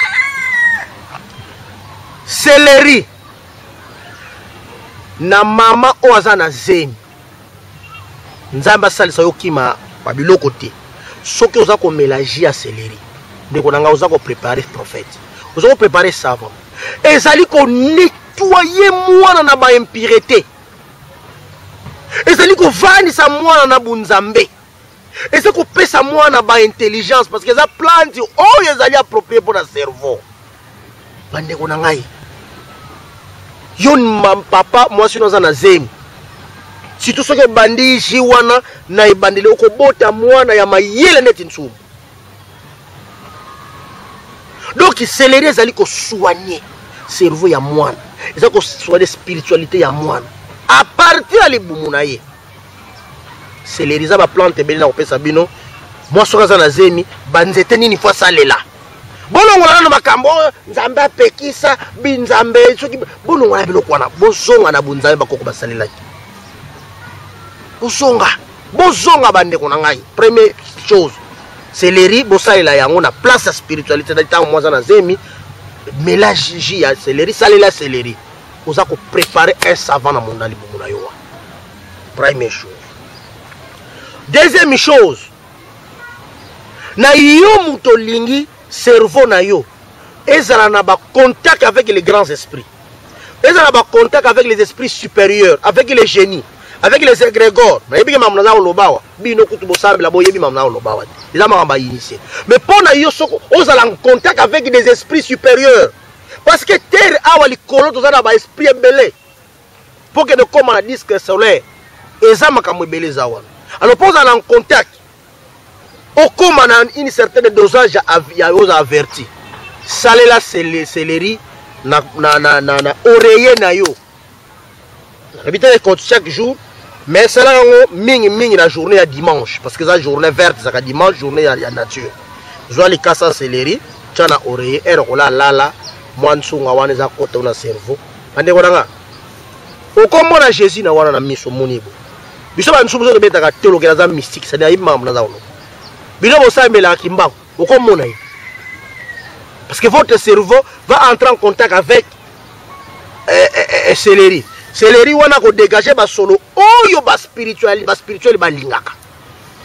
Céleri na mama oaza na zemi nzamba salisa yo kima babiloko te soki oza ko mélanger ya céleri ndeko nanga oza ko préparer prophète oza ko préparer savon ezali ko nettoyer mwana na ba impureté ezali ko vanisa mwana na bunzambe ezali ko pesa mwana ba intelligence parce que eza plante oyo ezali approprié pour na cerveau bandeko na ngai yon mam papa moi si nous en a zemi surtout ce que bandi jiwana na ibandile okobota mwana ya mayele neti nsumu donc céleri ezali ko soigner cerveau ya mwana ezali ko soigner spiritualité ya mwana à partir ya libumu na ye céleri za ba plante beli na kopesa bino moi soka za na zemi banzete nini fo salela bolongola na makambo nzambe apekisa binzambe soki bolongola biloko wana bozonga na bunzambe bakoko basalela bozonga bandeko na ngai première chose céleri bosalela yango na place ya spiritualité ntango mwaza na zemi mélange ji ya céleri salela céleri oza ko préparer un savant na monda libumu na yo wa première chose. Deuxième chose, na yo muto lingi cerveau na yo ezala na ba contact avec les grands esprits, ezala ba contact avec les esprits supérieurs, avec les génies, avec les égrégores. Na yebi mamna za olobawa bino kutu bosambe la boyebi mamna olobawa eza makamba initié, mais pona yo soko ozala en contact avec des esprits supérieurs, parce que terre awa likolo tozana ba esprit ebele pour que ne comme un disque solaire eza makambo ebele za wana. Alors pour ozala en contact au comme une certaine dosage ya oza averti salela céleri na oreiller na yo habiter chaque jour, mais c'est là mingi la journée à dimanche, parce que ça journée verte ça dimanche journée à nature zo les kasa céleri tchana oreiller erola lala mwansunga wana za kota na cerveau ande konanga okomona Jésus na wana na miso monibo biso ba nsubu zo betaka théologie za mystique ça n'est pas na za ono bino bosambela kimba okomona yi, parce que votre cerveau va entrer en contact avec céleri. Céleri wana ko dégager ba solo oyo ba spirituel ba lingaka.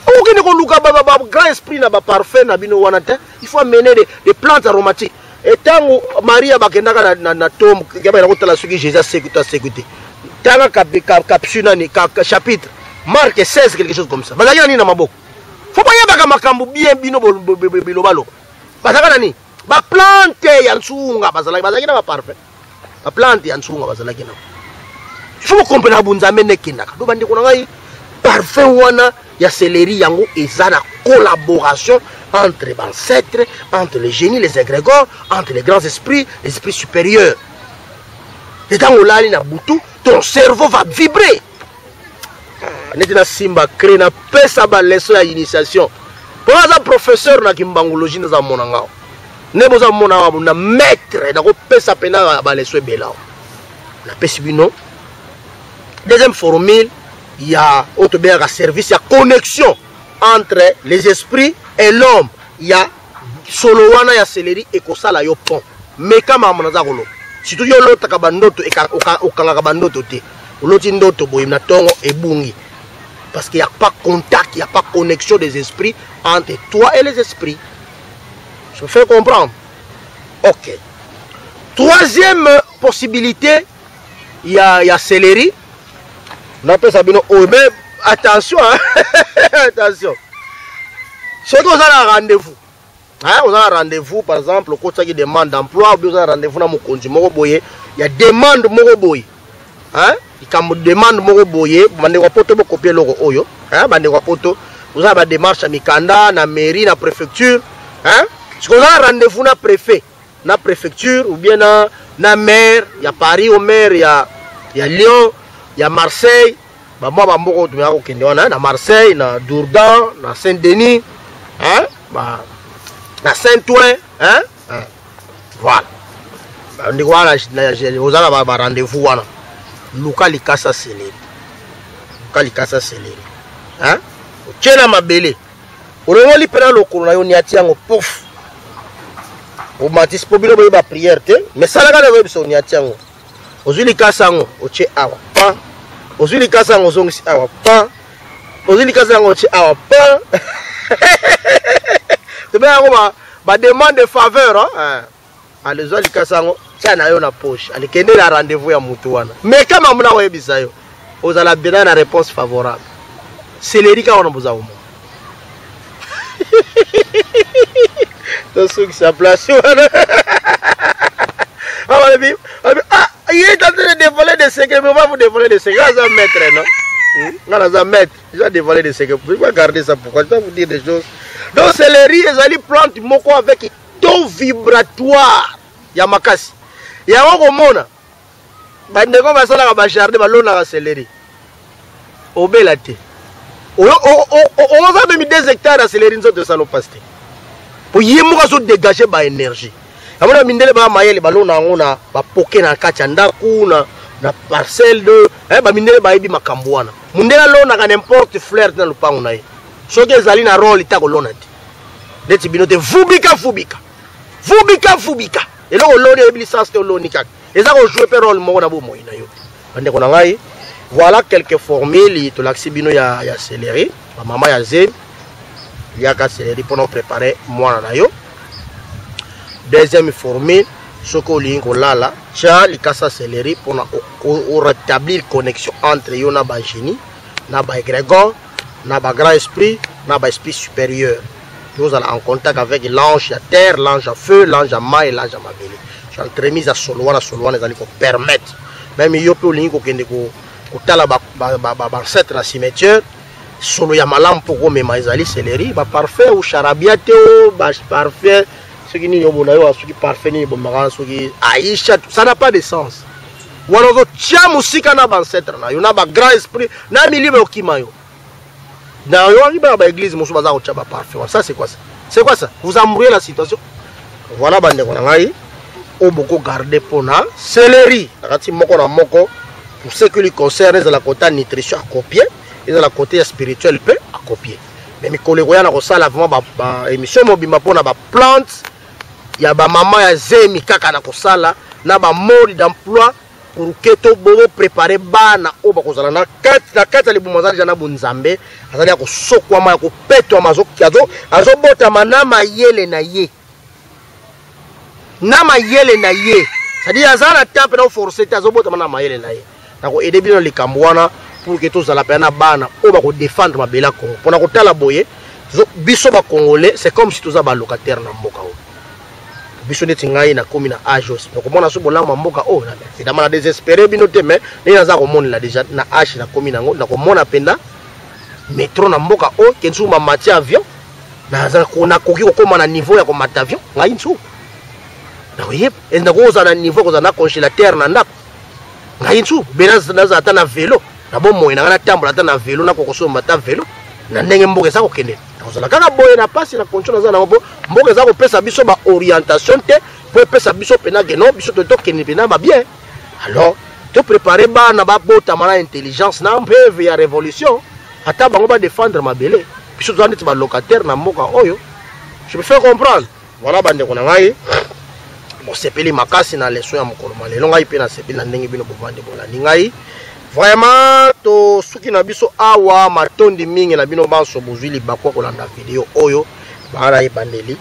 Okene ko luka ba grand esprit na ba parfum na bino wana te, il faut amener des plantes aromatiques. Et tango Maria bakendaka na tombe kaba na kotala soki Jésus sécurité. Tanga capsule ni chapitre Marc 16 quelque chose comme ça. Bazaka nini na maboko. Faut pas yaba makambo bien bino bilobalo. Bazaka nani? Ba plante ya nsunga bazalaki na ba parfum. Ba plante ya nsunga bazalaki na. Il faut comprendre bunzambe nekinaka. Do bandi kona ngai parfum wana ya céleri yango eza na collaboration entre les ancêtres, entre les génies, les égrégores, entre les grands esprits, les esprits supérieurs. Et dans l'ali na butu, ton cerveau va vibrer. Netina simba crée na pesa ba leçon ya initiation. Pour un professeur na kimbangologie na za monanga. Ne boza monanga na maître na ko pesa pena ba leçon belao. Na pesi bino. Deuxième formule, il y a un service, il y a connexion entre les esprits et l'homme. Il y a solo wana ya céleri et kosala yo pont. Mais kama manaza kolo. Si tu yo lota kabandoto e okanga kabandoto te. Loti ndoto boy na tongo e bungi. Parce qu'il n'y a pas contact, il n'y a pas connexion des esprits entre toi et les esprits. Je me fais comprendre. Ok. Troisième possibilité, il y a céleri. On appelle ça bien. Oh, mais attention, hein? Attention. C'est qu'on a un rendez-vous. Hein? On a un rendez-vous, par exemple, quand il y a des demandes d'emploi, ou bien on a un rendez-vous dans mon compte, il y a demande Moroboye. Hein? Il y a demande Moroboye, on va copier le oyo. Hein? Vous avez des démarches à Mikanda, na mairie, na préfecture. Hein? Si on a un rendez-vous na préfet, na préfecture, ou bien na maire, il y a Paris au maire, il y a Lyon. Il y a Marseille, na Marseille, na Dourdan, na Saint-Denis, hein? Na Saint-Ouen, hein? Voilà. Vous avez un rendez-vous. Luka likasa céleri. Luka likasa céleri. Hein? Tchela mabele. Orengo li pena lokolo na yo ni atiango pouf. O matis pobilo ba prière te, mais ça la ga le biso ni atiango. Ozuli kasango oche awa pa. Ozuli kasango zongisi awa pa. Ozuli kasango oche awa pa. Tu bien ba demande de faveur hein. Allez ozuli kasango tia na yo na poche. Ali kende la rendez-vous ya mutu wana. Mais kama muna webisa yo, ozala bena na réponse favorable. Céleri ka wana boza omo. Donc ceux qui sont placés il est en train de dévoiler des secrets, mais on va vous dévoiler des secrets. Vous allez mettre, non? Vous allez mettre, je vais dévoiler des secrets. Vous pouvez garder ça pourquoi? Je vais vous dire des choses. Donc céleri, les alliés plantent moko avec taux vibratoire. Yamakasi. Yamako mona. Bandeko basala ba jardin balona ba céleri. Obelate. On va même 2 hectares à céleri nzoto salopaste. Pour yemoka so dégager ba énergie. Amona mindele ba mayele balona ngona ba poke na kacha ndaku na parcelle de ba mindele ba yebi makambo wana. Mundela lona ka n'importe fleur na lupango na ye. Soki ezali na rôle ta kolona ti. neti bino te vubika et là on lone licence te loni kak et ça on joue pe rôle mo na bo mo ina yo bande ko ngai voilà quelques formules to laxi bino ya céleri ba mama ya zem ya ka céleri pour nous préparer moi na yo deuxième formule ce que lingo lala cha likasa céleri pour rétablir connexion entre yo na ba génie na ba égrégore na ba grand esprit na ba esprit supérieur. Nous allons en contact avec l'ange à terre, l'ange à feu, l'ange à main et l'ange à mabele. J'ai entremise à Soloana, les alliés permettre. Même si vous avez ancêtre dans le cimetière, solo ya malam pour vous mais les alliés céleri, parfait ou charabiate ou parfait, ce qui n'est pas ce qui parfait ni bon ce qui aïcha, ça n'a pas de sens. Ou alors tiens musique na ancêtre na, yo na ba grand esprit, na milieu okimayo. Dans l'église, ça c'est quoi ça? C'est quoi ça? Vous embrouillez la situation. Voilà, bande konangai. Au beaucoup garder pour na céleri. Pour ce qui lui concerne, c'est la côté nutrition à copier et la côté spirituel peut à copier. Mais mes collègues, on a ça la vraiment émission mobile pour na ba plante. Il y a ba maman ya zemi kaka na kosala na ba mode d'emploi. Pour que tu préparer bana au bakozala na kata le bumaza jana bunzambe azali ko sokwa ma ko peto mazo kiazo azo bota manama yele na ye c'est-à-dire azala tape na forcer azo bota manama yele na ye na ko aider bino likambwana pour que tu zala pena bana o ba ko défendre mabela Congo pona ko tala boye biso ba congolais c'est comme si tu za ba locataire na mboka o biso neti ngai na komi na âge aussi donc mona so bolanga mboka o na évidemment na désespéré bino te mais ni naza ko mona la déjà na âge na komi nango na ko mona penda métro na mboka o kenzu ma mati avion naza ko na koki ko koma na niveau ya ko mata avion ngai nsu na yep et na ko za na niveau ko za na congélateur na ndako ngai nsu benaza naza ata na vélo na bo moyo na tambola ata na vélo na ko so mata vélo na ndenge mboka za ko kende na kaka boye na pasi na contrôle za na mbo mboka za ko pesa biso ba orientation te pour pesa biso pena geno biso to kende pena ba bien alors te préparer ba na ba bota mala intelligence na mbeve ya révolution ata bango ba défendre mabele biso to ndeti ba locataire na mboka oyo je me fais comprendre voilà bande ko na ngai mo sepeli makasi na leso ya mokolo malelo ngai pe na sepeli na ndenge bino bovande bola ngai vraiment to suki na biso awa matondi mingi na bino banso bozwili bakwa kolanda video oyo bana ebandeli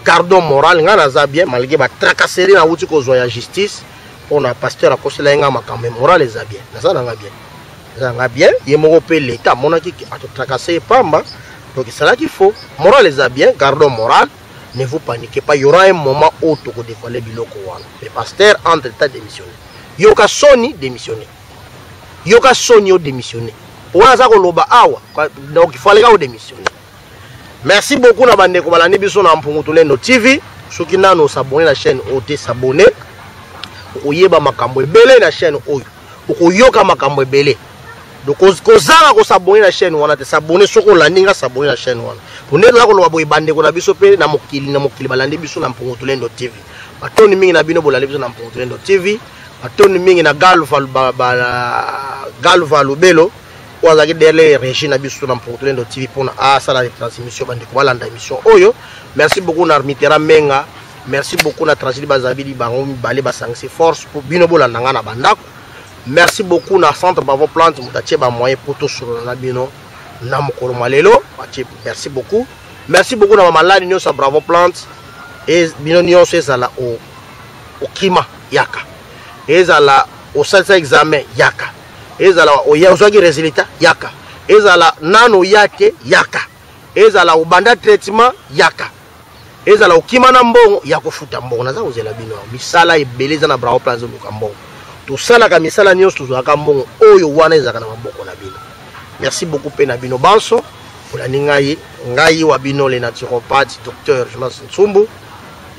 cardon moral nga naza bien malgré ba tracasserie na wuti ko ya justice pona pasteur akosela nga makambe moral eza bien naza nga bien ye moko pe l'état monaki ato tracasser pamba donc ça qu'il faut moral eza bien cardon moral ne vous paniquez pas il y aura un moment où to ko dévoiler biloko wana le pasteur entre état démissionné yoka soni démissionné yoka sonio démissionné wana za ko loba awa donc il fallait ka démissionner. Merci beaucoup na bande ko balani biso na Mpungutulendo TV soki nano s'abonner la chaîne OT s'abonner oyeba makambo ebele na chaîne oyo okoyoka makambo ebele donc kozanga ko s'abonner la chaîne wana te s'abonner soko landinga s'abonner la chaîne wana ponela ko loba boy bande ko na biso pe na mokili balandi biso na Mpungutulendo TV batoni mingi na bino bolali biso na Mpungutulendo TV batoni mingi na Galva Lubelo wazaki derrière Regina biso na Mpungutulendo TV pour na sala de transmission bande ko balanda émission oyo. Merci beaucoup na Armitera Menga, merci beaucoup na Tragédie Bazabili bango balé basangisi force pour bino bolanda nga na bandako. Merci beaucoup na Centre Bravo Plante mutatie ba moyen pour tout sur na bino na mokolo malelo. Merci beaucoup. Merci beaucoup na maladi nyo sa Bravo Plante et bino nyo sezala o kima yaka. Ezala o salsa examen yaka. Ezala o yazwaki résultat yaka. Ezala nano yake yaka. Ezala o banda traitement yaka. Ezala o kima na mbongo ya kofuta mbongo naza ozela bino misala ebeleza na Bravo Plante zo mbongo. To sala ka misala nyonso to ka mbongo oyo wana ezaka na maboko na bino. Merci beaucoup pe na bino banso. Olani ngai wa bino les naturopathes docteur Jonas Ntsumbu,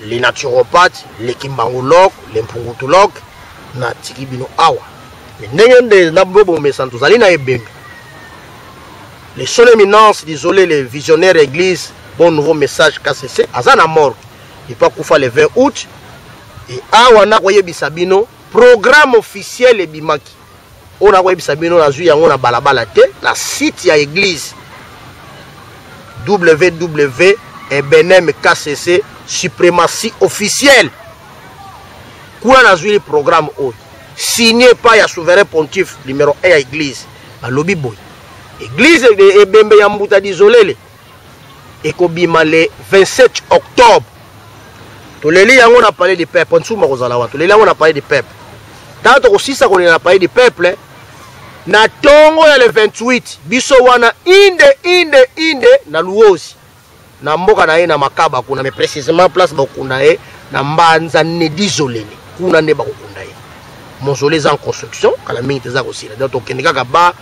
les naturopathes, les kimbangolog, les mpungutulog na tiki bino awa. Ndenge na bobo mesanto zali na ebembe. Les seules éminences désolé les visionnaires église bon nouveau message KCC azana mort. Il pas kufa le 20 août et awa na koyebisa bino programme officiel et bimaki. On a koyebisa bino na zui yango na balabala te na site ya église www.rcc.org Benem KCC suprématie officielle. Quoi n'a joué le programme signé par le souverain pontife numéro 1 à l'église. À lobby boy. Église de Bembe Yambuta d'Isolé. Et Kobima le 27 octobre. Tous les liens on a parlé du peuple. Tous les liens on a parlé du peuple. Tant aussi ça qu'on a parlé du peuple. Na tongo ya le 28 biso wana inde na luozi na mboka na ye na makaba kuna mais précisément place bakunda ye na mbanza ne disolé kuna ne bakunda ye mausolée en construction kala mingi za kosila donc okendeka ka ba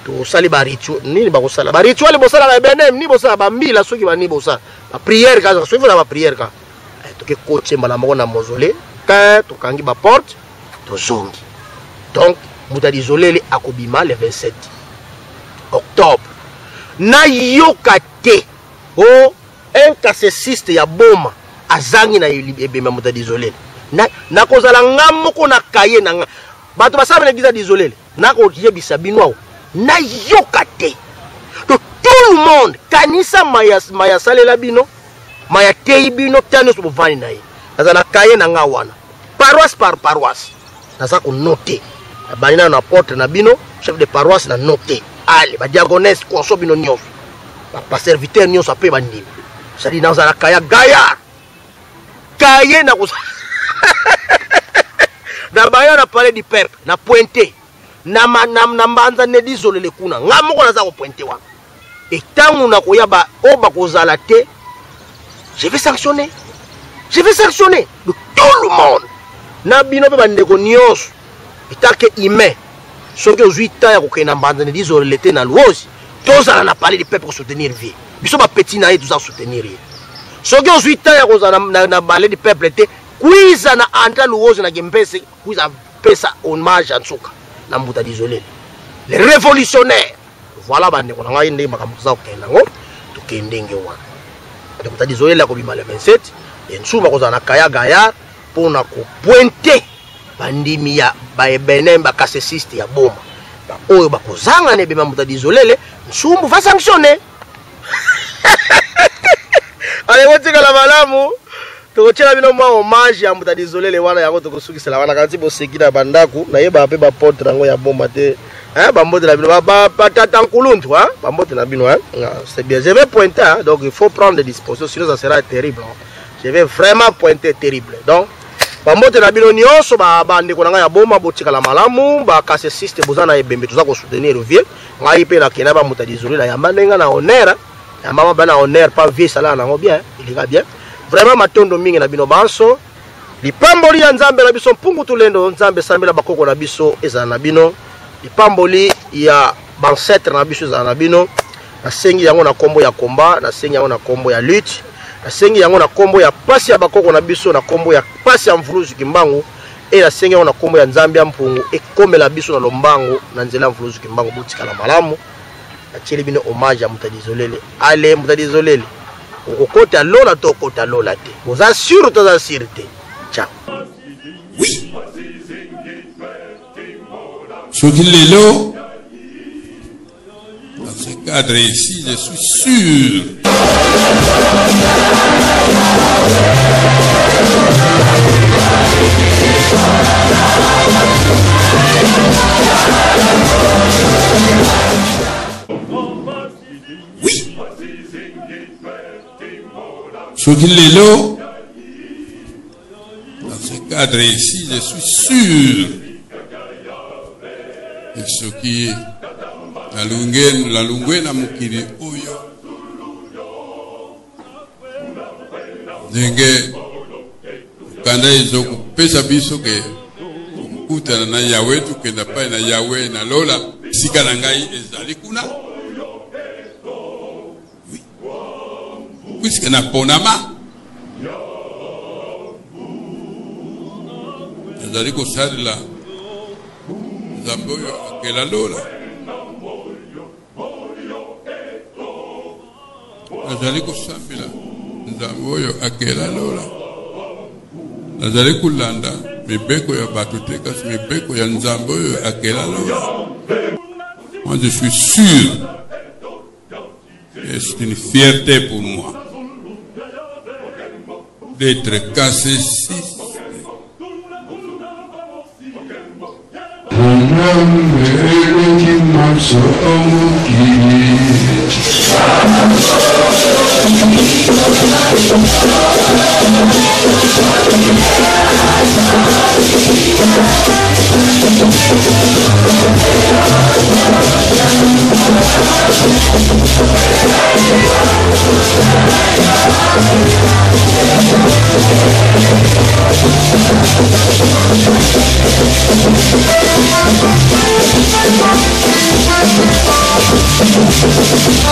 to sali ba rituel nini bakosala ba rituel bosala na benem ni bosala ba mbila soki ba ni bosala ba prière ka so fona ba prière ka to ke koche mbala moko na mausolée ka to kangi ba porte to zongi donc Mouta d'Isolé à Kobima le 27 octobre. Na yokate oh un cassessiste ya boma azangi na ebema Mouta d'Isolé. Na kozala ngamoko na kaye na bato basaba na l'église d'Isolé. Na ko yebisa binwa na yokate. Donc tout le monde kanisa maya salela bino maya tei bino tano so bovani na ye. Azana kaye na ngawana. Paroisse par paroisse. Na ça ko noter. Banina na porte na bino chef de paroisse na noté allez ba diagonesse konso bino nyof ba serviteur nyoso ape bandimi ça dit dans la kaya gaya kaye na ko na baya na parler du peuple na pointer na mbanza ne disole le kuna ngamoko na za ko pointer wa et tangu na ko ya ba o ba ko zala te je vais sanctionner de tout le monde na bino pe bandeko nyoso itake humain soki ozwi temps ya kokena mbanza ne disole l'été na luozi tozala na parler du peuple pour soutenir vie biso ba petit na ye toza soutenir ye soki ozwi temps ya kozala na parler du peuple te kuiza na anta luozi na gembese kuiza pesa hommage en suka na Mbuta d'Isolé les révolutionnaires voilà bandeko na ngai ndenge makambo za kokenda ngo tokende nge wana Mbuta d'Isolé la kobima le 27 et nsuma kozala na kaya gaya pona ko pointer bandimi ya baebenem bakassessiste ya boma ba oyo bakozanga ne bema Mbuta d'Isolé nsumbu va sanctionner ale wotika la malamu tokochela bino mwa hommage ya Mbuta d'Isolé wana yango tokosukisela wana kanti boseki na bandaku na yeba pe ba porte nango ya boma te bambote na bino ba tata nkuluntu bambote na bino c'est bien je vais pointer donc il faut prendre des dispositions sinon ça sera terrible je vais vraiment pointer terrible donc bambote na bino nyonso bandeko na ngai ya boma botika la malamu bakassessiste bozana ebembe toza ko soutenir vie ngai pe na kena ba Mbuta d'Isolé la yamba ndenga na honneur ya mama bana honneur pas vie sala nango bien il ira bien vraiment matondo mingi na bino banso lipamboli ya nzambe na biso mpungu tulendo nzambe sambela bakoko na biso ezala na bino lipamboli ya bancetre na biso ezala na bino nasengi yango na kombo ya komba nasengi yango na kombo ya lutte nasengi yango na kombo ya pasi ya bakoko na biso na kombo ya pasi ya mvuluzu kimbangu et nasengi yango na kombo ya nzambe ya mpungu ekomela biso na lombango na nzela mvuluzu kimbangu botika la malamu acheli bino hommage ya Mbuta d'Isolé allez Mbuta d'Isolé okota lola to okota lola te oza sûr toza sûr te ciao oui soki lelo dans ce cadre ici je suis sûr oui soki lelo dans ce cadre ici je suis sûr que soki la lungwe na mukiri oyo ndenge kanda ezoku pesa biso ke kutana na Yahweh tukenda pa na Yahweh na lola sika na ngai ezali kuna oui puisque na ponama ezali kosalela nzambe oyo akela lola nazali kosambela nzambe oyo akela lola nazali kulanda mibeko ya bato te kasi mibeko ya nzambe oyo akela lola. Moi je suis sûr et c'est une fierté pour moi d'être cassé 6.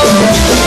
Oh,